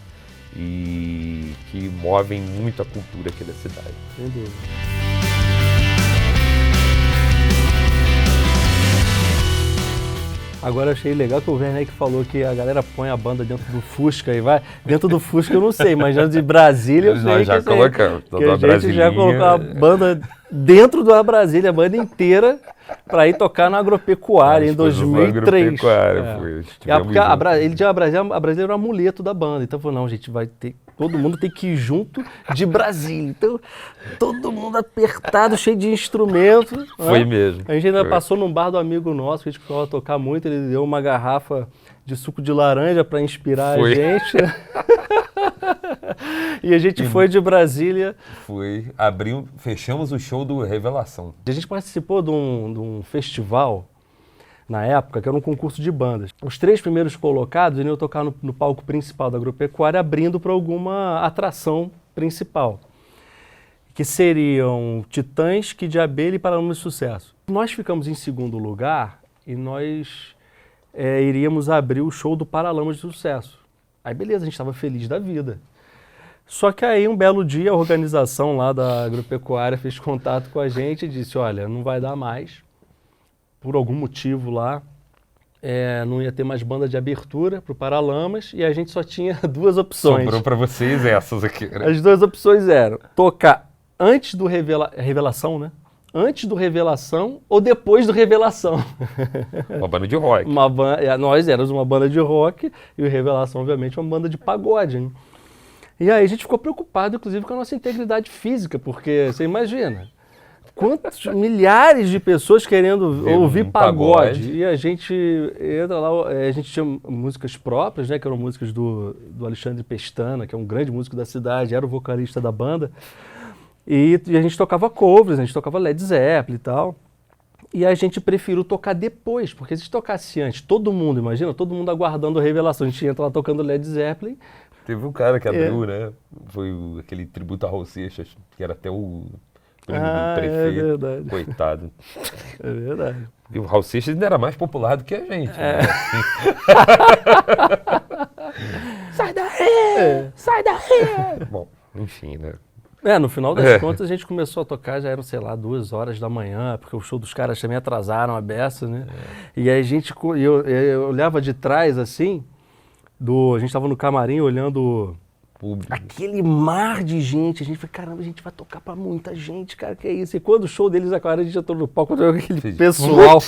e que movem muito a cultura aqui da cidade. Sem dúvida. Agora eu achei legal que o Werneck falou que a galera põe a banda dentro do Fusca e vai. Dentro do Fusca eu não sei, mas dentro de Brasília eu sei. Nós já colocamos. Que a gente já colocou a banda dentro da Brasília, a banda inteira, para ir tocar na Agropecuária em 2003. Agropecuária, porque a Brasília era o amuleto da banda. Então falou, não, gente, vai ter. Todo mundo tem que ir junto de Brasília. Então, todo mundo apertado, cheio de instrumentos. Foi mesmo. A gente ainda passou num bar do amigo nosso, que a gente costumava tocar muito, ele deu uma garrafa de suco de laranja para inspirar a gente. E a gente foi de Brasília. Fechamos o show do Revelação. A gente participou de um festival, na época, que era um concurso de bandas. Os 3 primeiros colocados iriam tocar no palco principal da Agropecuária, abrindo para alguma atração principal, que seriam Titãs, Kid de Abelha e Paralamas de Sucesso. Nós ficamos em segundo lugar e nós iríamos abrir o show do Paralamas de Sucesso. Aí beleza, a gente estava feliz da vida. Só que aí um belo dia a organização lá da Agropecuária fez contato com a gente e disse, olha, não vai dar mais. Por algum motivo lá, não ia ter mais banda de abertura para o Paralamas e a gente só tinha 2 opções. Sobrou para vocês essas aqui, né? As 2 opções eram tocar antes do Revelação, né? Antes do Revelação ou depois do Revelação. Uma banda de rock. Nós éramos uma banda de rock e o Revelação, obviamente, uma banda de pagode, né? E aí a gente ficou preocupado, inclusive, com a nossa integridade física, porque você imagina... Quantos milhares de pessoas querendo ouvir pagode. E a gente entra lá, a gente tinha músicas próprias, né, que eram músicas do Alexandre Pestana, que é um grande músico da cidade, era o vocalista da banda. E a gente tocava covers, a gente tocava Led Zeppelin e tal. E a gente preferiu tocar depois, porque se tocasse antes, todo mundo, imagina, todo mundo aguardando a Revelação. A gente entra lá tocando Led Zeppelin. Teve um cara que abriu, né? Foi aquele tributo a Raul Seixas, que era até o... do prefeito, é verdade. Coitado. É verdade. E o Raul Seixas ainda era mais popular do que a gente. Né? Sai daí! Sai daí! Bom, enfim, né? No final das contas a gente começou a tocar, já eram, sei lá, 2 horas da manhã, porque o show dos caras também atrasaram a beça, né? E aí a gente, eu olhava de trás assim, a gente tava no camarim olhando... Público. Aquele mar de gente, a gente falou, caramba, a gente vai tocar pra muita gente, cara, que é isso? E quando o show deles acabaram, a gente já entrou no palco, aquele pessoal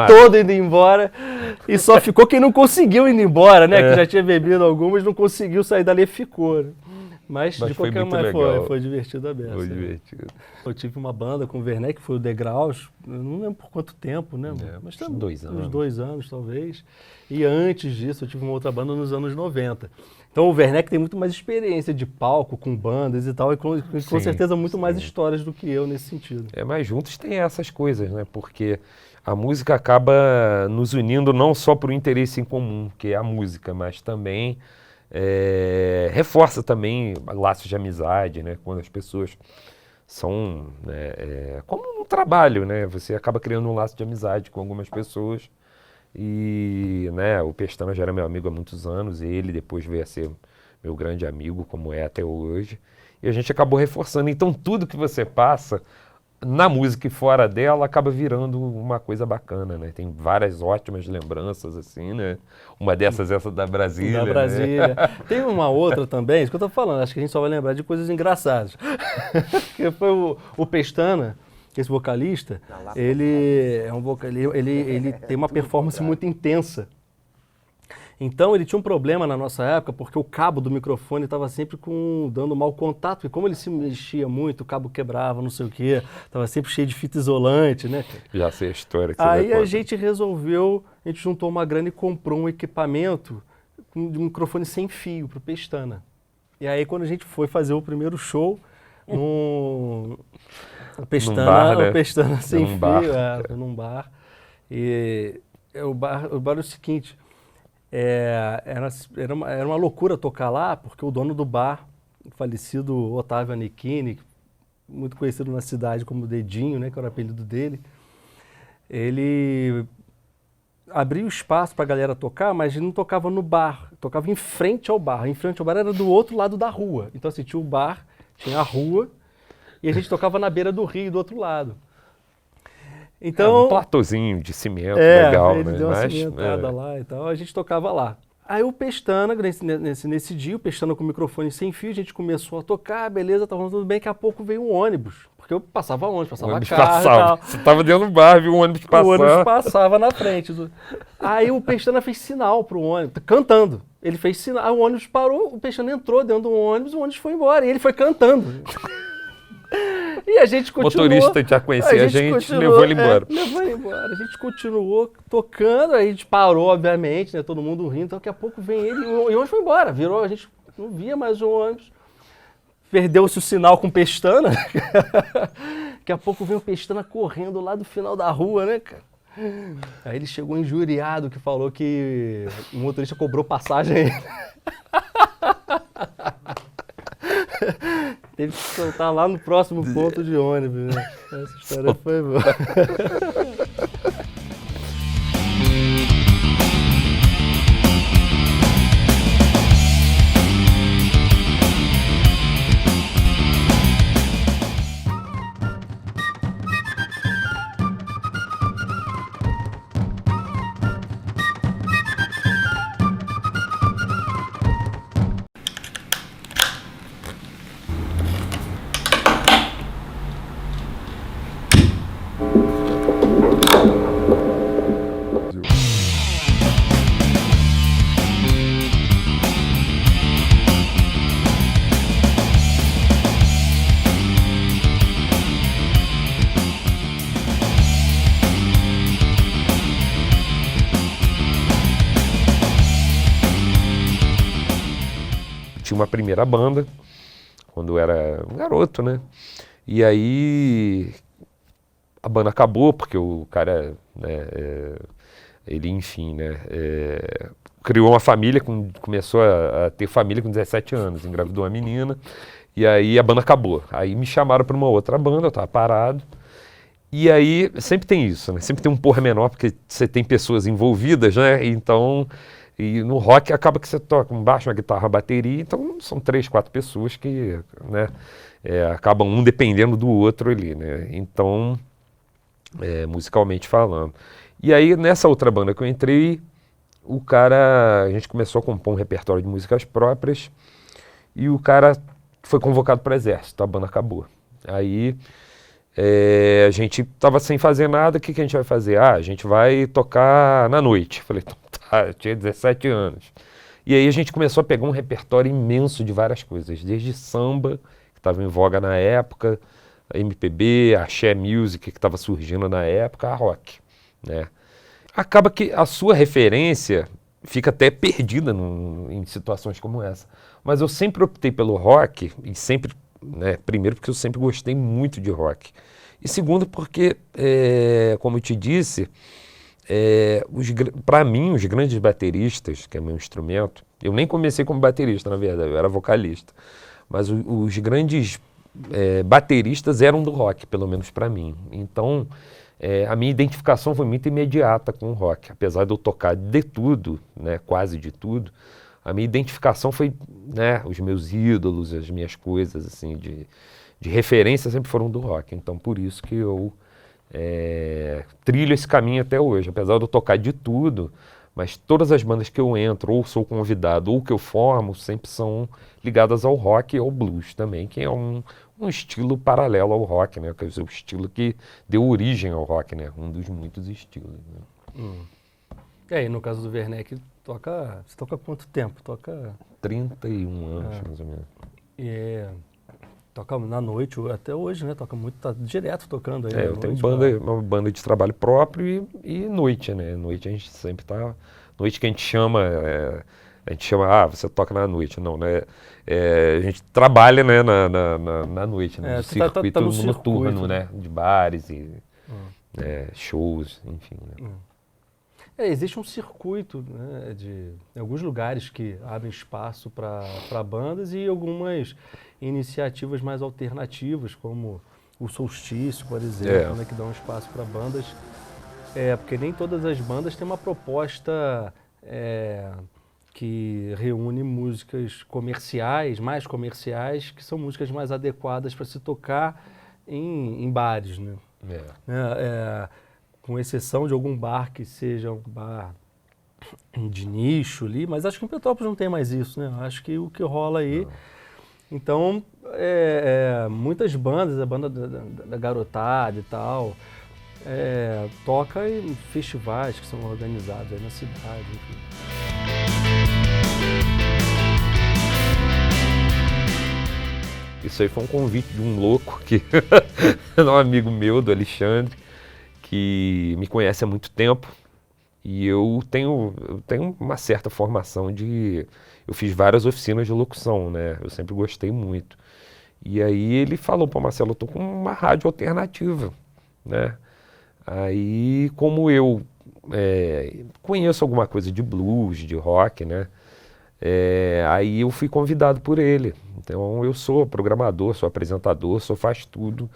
todo indo embora, e só ficou quem não conseguiu ir embora, né, que já tinha bebido algumas, não conseguiu sair dali e ficou, né? Mas de qualquer maneira foi divertido a beça. Foi divertido. Eu tive uma banda com o Werneck, que foi o Degraus, eu não lembro por quanto tempo, né? Mas uns 2 anos. Uns 2 anos, talvez. E antes disso, eu tive uma outra banda nos anos 90. Então o Werneck tem muito mais experiência de palco, com bandas e tal, e com certeza muito mais histórias do que eu nesse sentido. Mas juntos tem essas coisas, né? Porque a música acaba nos unindo não só por um interesse em comum, que é a música, mas também reforça também laços de amizade, né? Quando as pessoas são, como no trabalho, né? Você acaba criando um laço de amizade com algumas pessoas. E, né, o Pestana já era meu amigo há muitos anos, e ele depois veio a ser meu grande amigo, como é até hoje, e a gente acabou reforçando. Então tudo que você passa na música e fora dela acaba virando uma coisa bacana, né? Tem várias ótimas lembranças, assim, né? Uma dessas, essa da Brasília. Da Brasília. Né? Tem uma outra também, isso que eu tô falando, acho que a gente só vai lembrar de coisas engraçadas. Que foi o Pestana, esse vocalista, ele é um ele tem uma performance muito intensa. Então ele tinha um problema na nossa época, porque o cabo do microfone estava sempre dando mau contato, e como ele se mexia muito, o cabo quebrava, não sei o quê, estava sempre cheio de fita isolante, né? Já sei a história que você Aí vai a contar. gente a gente juntou uma grana e comprou um equipamento de um microfone sem fio para o Pestana. E aí quando a gente foi fazer o primeiro show, o Pestana sem Num fio, bar. num bar. E o bar é o seguinte, era uma loucura tocar lá, porque o dono do bar, o falecido Otávio Anichini, muito conhecido na cidade como Dedinho, né, que era o apelido dele, ele abria o espaço para a galera tocar, mas ele não tocava no bar, tocava em frente ao bar. Em frente ao bar era do outro lado da rua. Então assim, tinha o bar, tinha a rua, e a gente tocava na beira do rio, do outro lado. Então, um platôzinho de cimento legal, ele né? deu uma cimentada lá e tal, a gente tocava lá. Aí o Pestana, nesse dia, o Pestana com o microfone sem fio, a gente começou a tocar, beleza, tava tudo bem, daqui a pouco veio um ônibus, porque eu passava ônibus, passava carro e tal. Você tava dentro do bar, viu o ônibus passar. O ônibus passava na frente. Aí o Pestana fez sinal pro ônibus, cantando. Ele fez sinal, o ônibus parou, o Pestana entrou dentro do ônibus, o ônibus foi embora, e ele foi cantando. E a gente continuou. O motorista já conhecia a gente, levou ele embora. Levou ele embora. A gente continuou tocando, aí a gente parou, obviamente, né? Todo mundo rindo. Então daqui a pouco vem ele e o ônibus foi embora. Virou, a gente não via mais o ônibus. Perdeu-se o sinal com o Pestana. Daqui a pouco vem o Pestana correndo lá do final da rua, né, cara? Aí ele chegou injuriado, que falou que o motorista cobrou passagem. Teve que soltar lá no próximo ponto de ônibus, né? Essa história foi boa. Tinha uma primeira banda, quando eu era um garoto, né? E aí a banda acabou, porque o cara, né, ele, enfim, né, criou uma família, começou a ter família com 17 anos, engravidou uma menina, e aí a banda acabou. Aí me chamaram para uma outra banda, eu estava parado, e aí sempre tem isso, né? Sempre tem um pormenor, porque você tem pessoas envolvidas, né? Então... E no rock acaba que você toca um baixo, uma guitarra, uma bateria, então são 3, 4 pessoas que, né, acabam um dependendo do outro ali, né? Então, musicalmente falando. E aí nessa outra banda que eu entrei, a gente começou a compor um repertório de músicas próprias e o cara foi convocado para o exército, a banda acabou. Aí a gente estava sem fazer nada, o que a gente vai fazer? A gente vai tocar na noite. Falei, eu tinha 17 anos. E aí a gente começou a pegar um repertório imenso de várias coisas, desde samba, que estava em voga na época, a MPB, a axé music, que estava surgindo na época, a rock, né? Acaba que a sua referência fica até perdida em situações como essa. Mas eu sempre optei pelo rock, e sempre, né, primeiro porque eu sempre gostei muito de rock. E segundo porque, como eu te disse... para mim, os grandes bateristas, que é meu instrumento, eu nem comecei como baterista, na verdade, eu era vocalista, mas os grandes bateristas eram do rock, pelo menos para mim. Então, a minha identificação foi muito imediata com o rock, apesar de eu tocar de tudo, né, quase de tudo, a minha identificação foi, né, os meus ídolos, as minhas coisas, assim, de referência sempre foram do rock. Então, por isso que eu trilho esse caminho até hoje. Apesar de eu tocar de tudo, mas todas as bandas que eu entro, ou sou convidado, ou que eu formo, sempre são ligadas ao rock e ao blues também, que é um estilo paralelo ao rock, né? Quer dizer, o estilo que deu origem ao rock, né? Um dos muitos estilos, né? E aí, no caso do Werneck, você toca há quanto tempo? Toca 31 anos, mais ou menos. Toca na noite, até hoje, né? Toca muito, tá direto tocando aí. Eu tenho uma banda de trabalho próprio e noite, né? Noite a gente sempre tá... Noite que a gente chama, você toca na noite. Não, né? A gente trabalha, né, na noite, né? No circuito no noturno, circuito, né? De bares e shows, enfim, né? Existe um circuito, né, em alguns lugares que abrem espaço para bandas e algumas iniciativas mais alternativas, como o Solstício, por exemplo, né, que dão espaço para bandas. Porque nem todas as bandas têm uma proposta que reúne músicas comerciais, mais comerciais, que são músicas mais adequadas para se tocar em bares, né? Com exceção de algum bar que seja um bar de nicho ali, mas acho que em Petrópolis não tem mais isso, né? Acho que o que rola aí... Não. Então, muitas bandas, a banda da garotada e tal, toca em festivais que são organizados aí na cidade, enfim. Isso aí foi um convite de um louco, que um amigo meu, do Alexandre, que me conhece há muito tempo, e eu tenho uma certa formação eu fiz várias oficinas de locução, né? Eu sempre gostei muito. E aí ele falou, pô, Marcelo, eu tô com uma rádio alternativa, né? Aí, como eu conheço alguma coisa de blues, de rock, né? Aí eu fui convidado por ele. Então eu sou programador, sou apresentador, faz tudo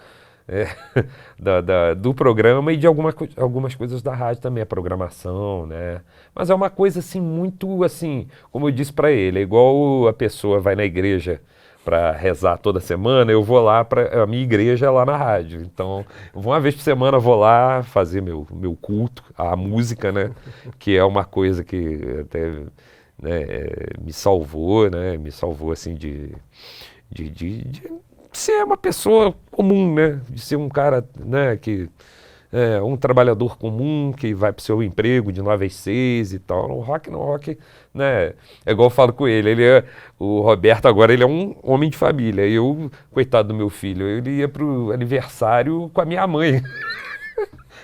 do programa e de algumas coisas da rádio também, a programação, né? Mas é uma coisa assim muito assim, como eu disse para ele, é igual a pessoa vai na igreja para rezar toda semana, eu vou lá a minha igreja é lá na rádio. Então, uma vez por semana eu vou lá fazer meu culto, a música, né? Que é uma coisa que até, né, me salvou, né? Me salvou assim de ser uma pessoa comum, né? De ser um cara, né, que um trabalhador comum que vai para o seu emprego de 9 às 6 e tal. No rock, né? É igual eu falo com ele, o Roberto agora ele é um homem de família. Eu, coitado do meu filho, ele ia pro aniversário com a minha mãe.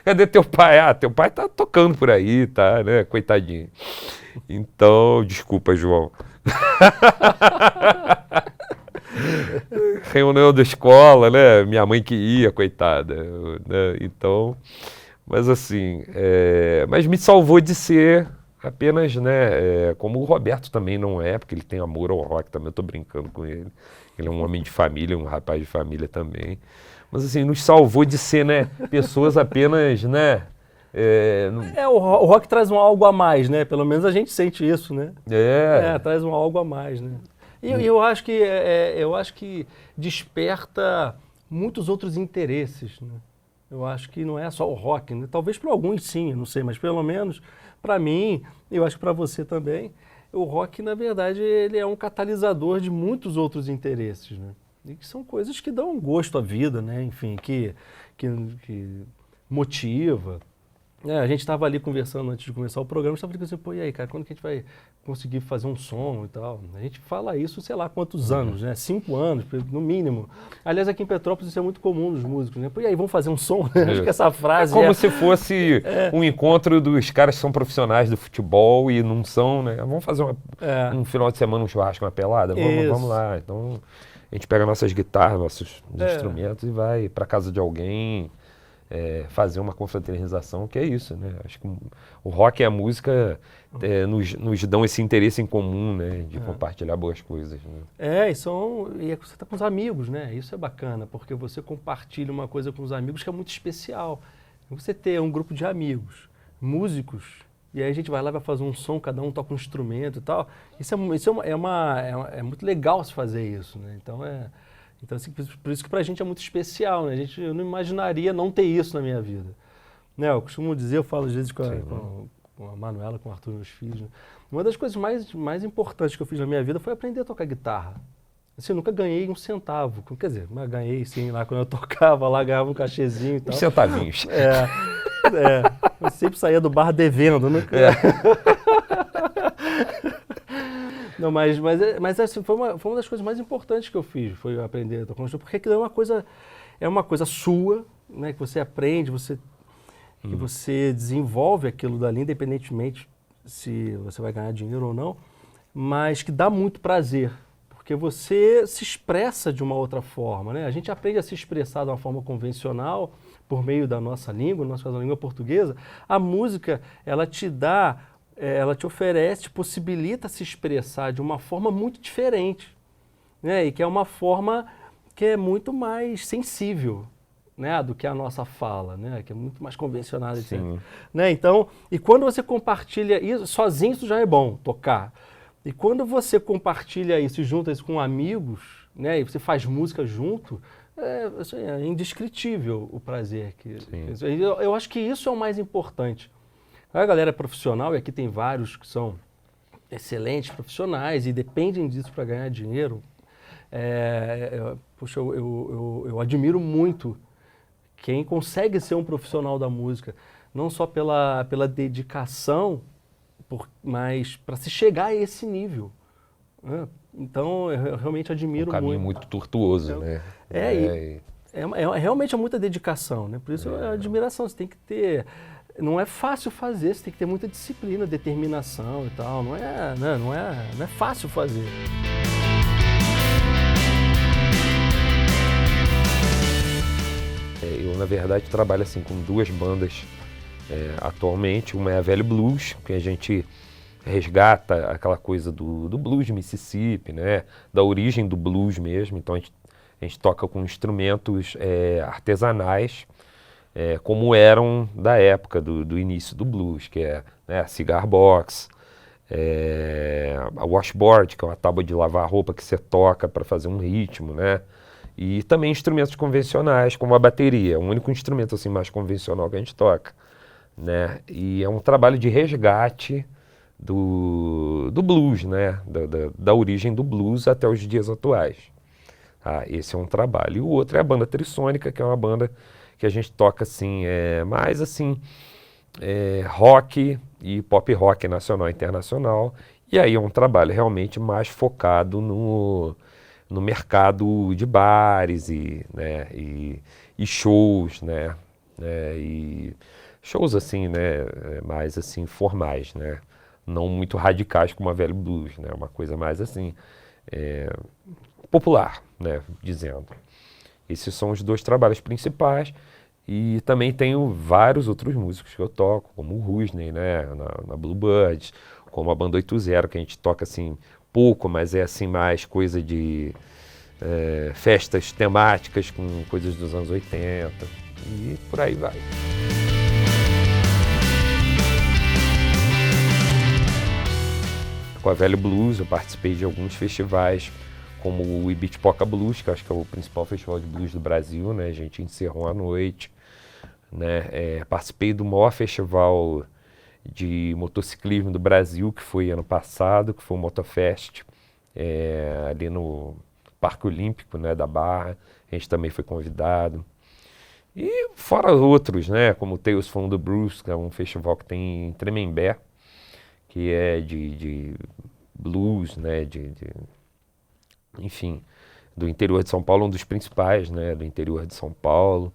Cadê teu pai? Teu pai tá tocando por aí, tá, né? Coitadinho. Então, desculpa, João. Reunião da escola, né? Minha mãe que ia, coitada, né? Então, mas assim, mas me salvou de ser apenas, né? Como o Roberto também não é, porque ele tem amor ao rock também, eu tô brincando com ele. Ele é um homem de família, um rapaz de família também. Mas assim, nos salvou de ser, né? Pessoas apenas, né? O rock traz um algo a mais, né? Pelo menos a gente sente isso, né? Traz um algo a mais, né? E eu acho que desperta muitos outros interesses, né? Eu acho que não é só o rock, né? Talvez para alguns sim, não sei, mas pelo menos para mim, eu acho que para você também, o rock, na verdade, ele é um catalisador de muitos outros interesses, né? E que são coisas que dão gosto à vida, né? Enfim, que motiva. A gente estava ali conversando antes de começar o programa, estava falando assim, pô, e aí, cara, quando que a gente vai conseguir fazer um som e tal? A gente fala isso, sei lá, quantos anos, né? 5 anos, no mínimo. Aliás, aqui em Petrópolis isso é muito comum nos músicos, né? Pô, e aí, vamos fazer um som? Acho que essa frase como se fosse um encontro dos caras que são profissionais do futebol e não são, né? Vamos fazer um final de semana, um churrasco, uma pelada? Vamos lá. Então, a gente pega nossas guitarras, nossos instrumentos e vai para casa de alguém... fazer uma confraternização, que é isso, né? Acho que o rock e a música nos dão esse interesse em comum, né? De compartilhar boas coisas, né? E você está com os amigos, né? Isso é bacana, porque você compartilha uma coisa com os amigos que é muito especial. Você ter um grupo de amigos, músicos, e aí a gente vai lá e vai fazer um som, cada um toca um instrumento e tal. É muito legal se fazer isso, né? Então assim, por isso que pra gente é muito especial, né? Eu não imaginaria não ter isso na minha vida. Né? Eu costumo dizer, eu falo às vezes com a Manuela, com o Arthur, meus filhos, né? Uma das coisas mais importantes que eu fiz na minha vida foi aprender a tocar guitarra. Assim, eu nunca ganhei um centavo. Quer dizer, mas ganhei sim, lá quando eu tocava, lá ganhava um cachezinho e tal. Uns centavinhos. Eu sempre saía do bar devendo, nunca... Não, mas assim, foi uma das coisas mais importantes que eu fiz, foi aprender a tocar um instrumento, porque aquilo é uma coisa sua, né, que você aprende, que você desenvolve aquilo dali, independentemente se você vai ganhar dinheiro ou não, mas que dá muito prazer, porque você se expressa de uma outra forma, né? A gente aprende a se expressar de uma forma convencional, por meio da nossa língua, no nosso caso a língua portuguesa. A música, ela te oferece, te possibilita se expressar de uma forma muito diferente, né? E que é uma forma que é muito mais sensível, né, do que a nossa fala, né, que é muito mais convencionada, etc. Né? Então, e quando você compartilha isso, sozinho isso já é bom, tocar. E quando você compartilha isso e junta isso com amigos, né, e você faz música junto, é indescritível o prazer. Eu acho que isso é o mais importante. A galera é profissional, e aqui tem vários que são excelentes profissionais e dependem disso para ganhar dinheiro. Puxa, eu admiro muito quem consegue ser um profissional da música, não só pela dedicação, mas para se chegar a esse nível. Então, eu realmente admiro muito. Um caminho muito tortuoso, né? Realmente é muita dedicação, né? Por isso é admiração. Você tem que ter... Não é fácil fazer, você tem que ter muita disciplina, determinação e tal. Não é fácil fazer. Eu, na verdade, trabalho assim com duas bandas atualmente. Uma é a Velho Blues, que a gente resgata aquela coisa do blues de Mississippi, né? Da origem do blues mesmo. Então a gente toca com instrumentos artesanais, como eram da época do início do blues, que é, né, a cigar box, a washboard, que é uma tábua de lavar roupa que você toca para fazer um ritmo, né? E também instrumentos convencionais, como a bateria, é o único instrumento assim mais convencional que a gente toca, né? E é um trabalho de resgate do blues, né? Da origem do blues até os dias atuais. Esse é um trabalho. E o outro é a banda Trissônica, que é uma banda que a gente toca assim, mais assim, rock e pop rock nacional e internacional. E aí é um trabalho realmente mais focado no mercado de bares né, e shows, né? E shows assim, né, mais assim formais, né? Não muito radicais como a Velho Blues, né? Uma coisa mais assim, popular, né, dizendo. Esses são os dois trabalhos principais. E também tenho vários outros músicos que eu toco, como o Rusney, né, na Bluebirds, como a Banda 80, que a gente toca assim pouco, mas é assim mais coisa de festas temáticas com coisas dos anos 80 e por aí vai. Com a Velho Blues eu participei de alguns festivais, como o Ibitipoca Blues, que acho que é o principal festival de blues do Brasil, né? A gente encerrou a noite, né? Participei do maior festival de motociclismo do Brasil, que foi ano passado, que foi o Motofest, ali no Parque Olímpico, né, da Barra. A gente também foi convidado. E fora outros, né, como o Tales from the Blues, que é um festival que tem em Tremembé, que é de blues, né, enfim, do interior de São Paulo, um dos principais, né, do interior de São Paulo.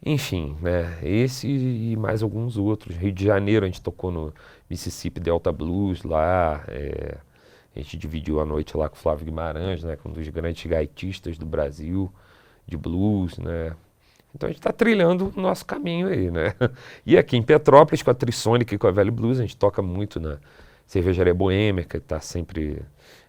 Enfim, né, esse e mais alguns outros. Rio de Janeiro, a gente tocou no Mississippi Delta Blues lá, a gente dividiu a noite lá com o Flávio Guimarães, né, com um dos grandes gaitistas do Brasil, de blues, né. Então a gente está trilhando o nosso caminho aí, né. E aqui em Petrópolis, com a Trissônica e com a Velho Blues, a gente toca muito Cervejaria Boêmia, que está sempre...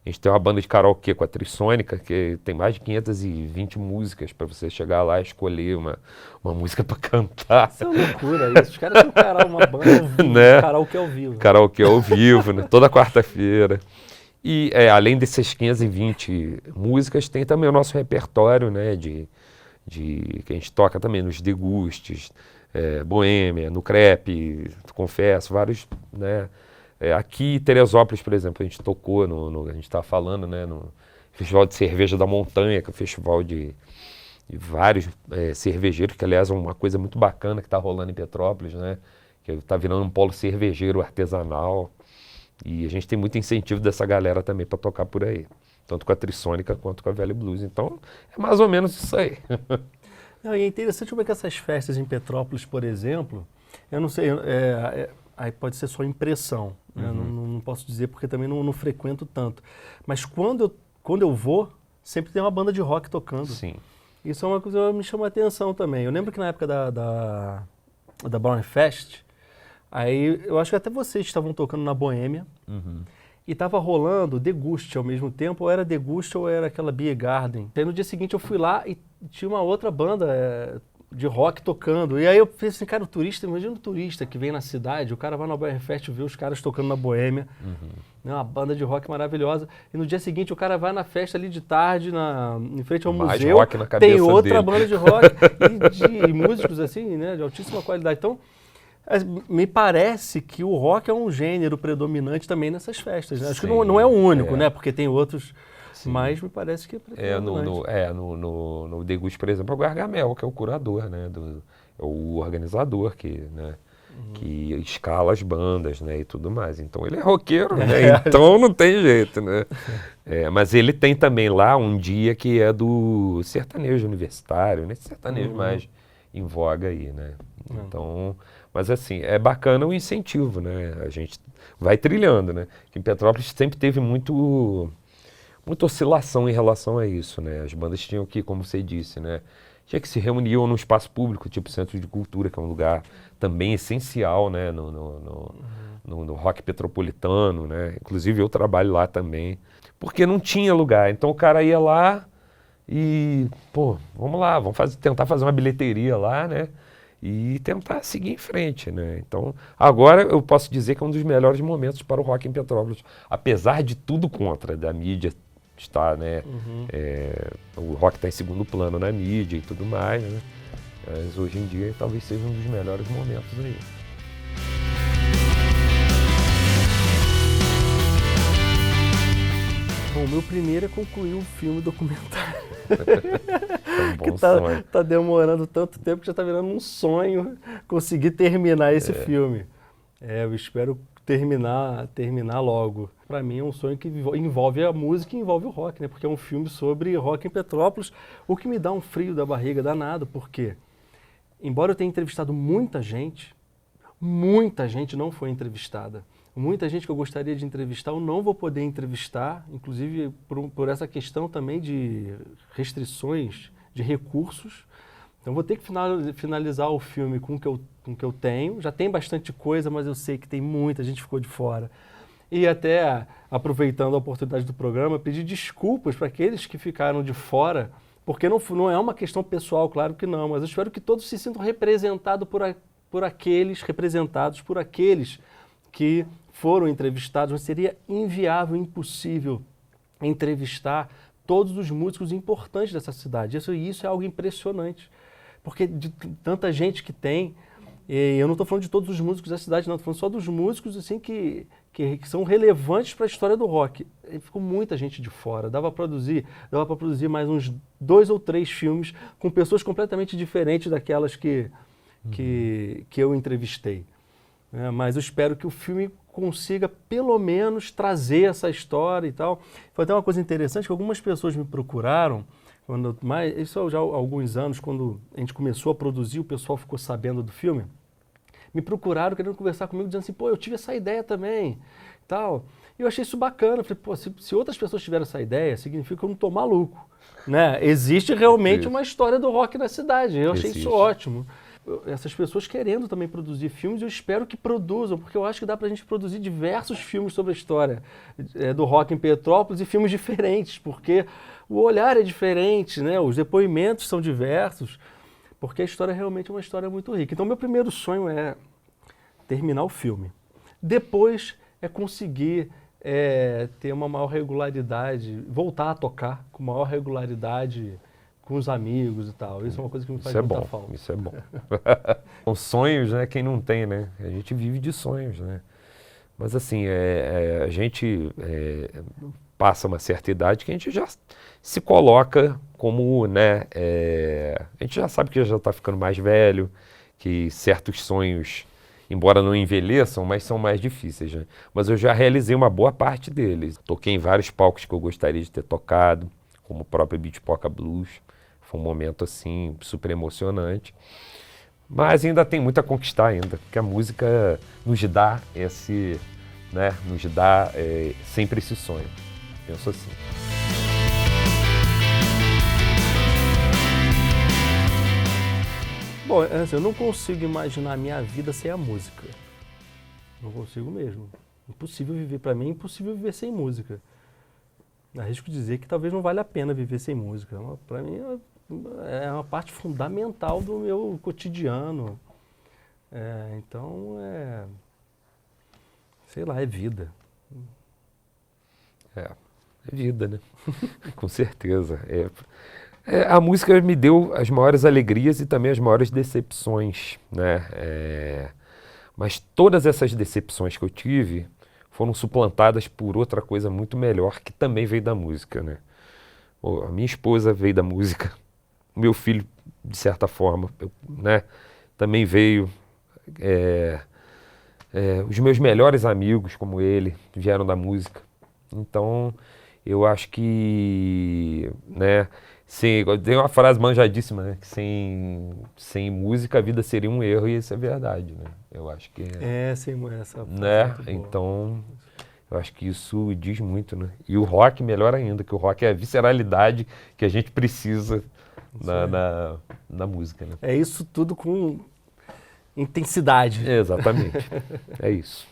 A gente tem uma banda de karaokê com a Trissônica, que tem mais de 520 músicas para você chegar lá e escolher uma música para cantar. Isso é uma loucura isso. Os caras têm uma banda ao vivo, Né? karaokê ao vivo. Karaokê ao vivo, né? Toda quarta-feira. E além dessas 520 músicas, tem também o nosso repertório, né? Que a gente toca também nos degustes, Boêmia, no Crepe, confesso, vários, né? Aqui em Teresópolis, por exemplo, a gente tocou, a gente estava falando, né, no Festival de Cerveja da Montanha, que é um festival de vários cervejeiros, que aliás é uma coisa muito bacana que está rolando em Petrópolis, né, que está virando um polo cervejeiro artesanal, e a gente tem muito incentivo dessa galera também para tocar por aí, tanto com a Trissônica quanto com a Velha Blues. Então, é mais ou menos isso aí. Não, e é interessante como é que essas festas em Petrópolis, por exemplo, eu não sei, aí pode ser só impressão, né? Não posso dizer porque também não frequento tanto. Mas quando eu vou, sempre tem uma banda de rock tocando. Sim. Isso é uma coisa que me chama a atenção também. Eu lembro que na época da Brown Fest, aí eu acho que até vocês estavam tocando na Boêmia, e estava rolando Deguste ao mesmo tempo, ou era Deguste ou era aquela Beer Garden. Aí no dia seguinte eu fui lá e tinha uma outra banda de rock tocando. E aí eu pensei assim, cara, imagina o turista que vem na cidade, o cara vai na Brown Fest e vê os caras tocando na Boêmia, né, uma banda de rock maravilhosa, e no dia seguinte o cara vai na festa ali de tarde, em frente ao Mais museu, rock na cabeça tem outra dele. banda de rock, e músicos assim, né, de altíssima qualidade. Então, me parece que o rock é um gênero predominante também nessas festas, né? Acho que não é o único, né, porque tem outros... Sim. Mas me parece que é no Deguste, por exemplo, é o Gargamel, que é o curador, né? É o organizador que escala as bandas, né? E tudo mais. Então ele é roqueiro, né? Então não tem jeito, né? Mas ele tem também lá um dia que é do sertanejo universitário, né? Sertanejo mais em voga aí, né? Então, mas assim, é bacana o incentivo, né? A gente vai trilhando, né? Que em Petrópolis sempre teve muita oscilação em relação a isso, né? As bandas tinham que, como você disse, né? Tinha que se reunir num espaço público, tipo Centro de Cultura, que é um lugar também essencial, né? No rock petropolitano, né? Inclusive eu trabalho lá também, porque não tinha lugar. Então o cara ia lá e, pô, vamos lá, tentar fazer uma bilheteria lá, né? E tentar seguir em frente, né? Então, agora eu posso dizer que é um dos melhores momentos para o rock em Petrópolis, apesar de tudo contra, da mídia está, né? O rock está em segundo plano na mídia e tudo mais, né? Mas hoje em dia talvez seja um dos melhores momentos aí. Bom, o meu primeiro é concluir um filme documentário. É um bom que sonho. tá demorando tanto tempo que já tá virando um sonho conseguir terminar esse filme. Eu espero terminar logo. Para mim é um sonho que envolve a música e envolve o rock, né? Porque é um filme sobre rock em Petrópolis, o que me dá um frio da barriga danado, porque embora eu tenha entrevistado muita gente não foi entrevistada. Muita gente que eu gostaria de entrevistar, eu não vou poder entrevistar, inclusive por essa questão também de restrições de recursos. Então vou ter que finalizar o filme com o que eu tenho. Já tem bastante coisa, mas eu sei que tem muita gente que ficou de fora. E até, aproveitando a oportunidade do programa, pedir desculpas para aqueles que ficaram de fora, porque não é uma questão pessoal, claro que não, mas eu espero que todos se sintam representados por aqueles que foram entrevistados. Mas seria inviável, impossível entrevistar todos os músicos importantes dessa cidade. Isso é algo impressionante, porque de tanta gente que tem, e eu não estou falando de todos os músicos da cidade, não, estou falando só dos músicos assim, que são relevantes para a história do rock. E ficou muita gente de fora, dava para produzir mais uns 2 ou 3 filmes com pessoas completamente diferentes daquelas que eu entrevistei. Mas eu espero que o filme consiga pelo menos trazer essa história e tal. Foi até uma coisa interessante que algumas pessoas me procuraram, isso já há alguns anos, quando a gente começou a produzir, o pessoal ficou sabendo do filme, me procuraram querendo conversar comigo, dizendo assim, pô, eu tive essa ideia também, tal. E eu achei isso bacana, falei, pô, se outras pessoas tiveram essa ideia, significa que eu não tô maluco, né? Existe realmente uma história do rock na cidade, eu achei isso ótimo. essas pessoas querendo também produzir filmes, eu espero que produzam, porque eu acho que dá pra gente produzir diversos filmes sobre a história do rock em Petrópolis e filmes diferentes, porque o olhar é diferente, né? Os depoimentos são diversos, porque a história realmente é uma história muito rica. Então, meu primeiro sonho é terminar o filme. Depois é conseguir ter uma maior regularidade, voltar a tocar com maior regularidade com os amigos e tal. Isso é uma coisa que me faz muita falta. Isso é bom. São sonhos, né? Quem não tem, né? A gente vive de sonhos, né? Mas assim, a gente passa uma certa idade que a gente já se coloca como, né? A gente já sabe que já está ficando mais velho, que certos sonhos, embora não envelheçam, mas são mais difíceis, né? Mas eu já realizei uma boa parte deles. Toquei em vários palcos que eu gostaria de ter tocado, como o próprio Beatpoca Blues. Foi um momento, assim, super emocionante. Mas ainda tem muito a conquistar ainda, porque a música nos dá esse, né, nos dá sempre esse sonho. Penso assim. Bom, eu não consigo imaginar a minha vida sem a música. Não consigo mesmo. Impossível viver, para mim é impossível viver sem música. Arrisco dizer que talvez não vale a pena viver sem música. Para mim é uma parte fundamental do meu cotidiano. Então, sei lá, é vida. É vida, né? Com certeza. A música me deu as maiores alegrias e também as maiores decepções, né? Mas todas essas decepções que eu tive foram suplantadas por outra coisa muito melhor que também veio da música, né? A minha esposa veio da música, o meu filho, de certa forma, né, também veio. Os meus melhores amigos, como ele, vieram da música. Então, eu acho que, né, tem uma frase manjadíssima, né, que sem música a vida seria um erro, e isso é verdade, né? Eu acho que sem essa frase, né? Então, eu acho que isso diz muito, né? E o rock, melhor ainda, que o rock é a visceralidade que a gente precisa na música, né? É isso tudo com intensidade. Exatamente. É isso.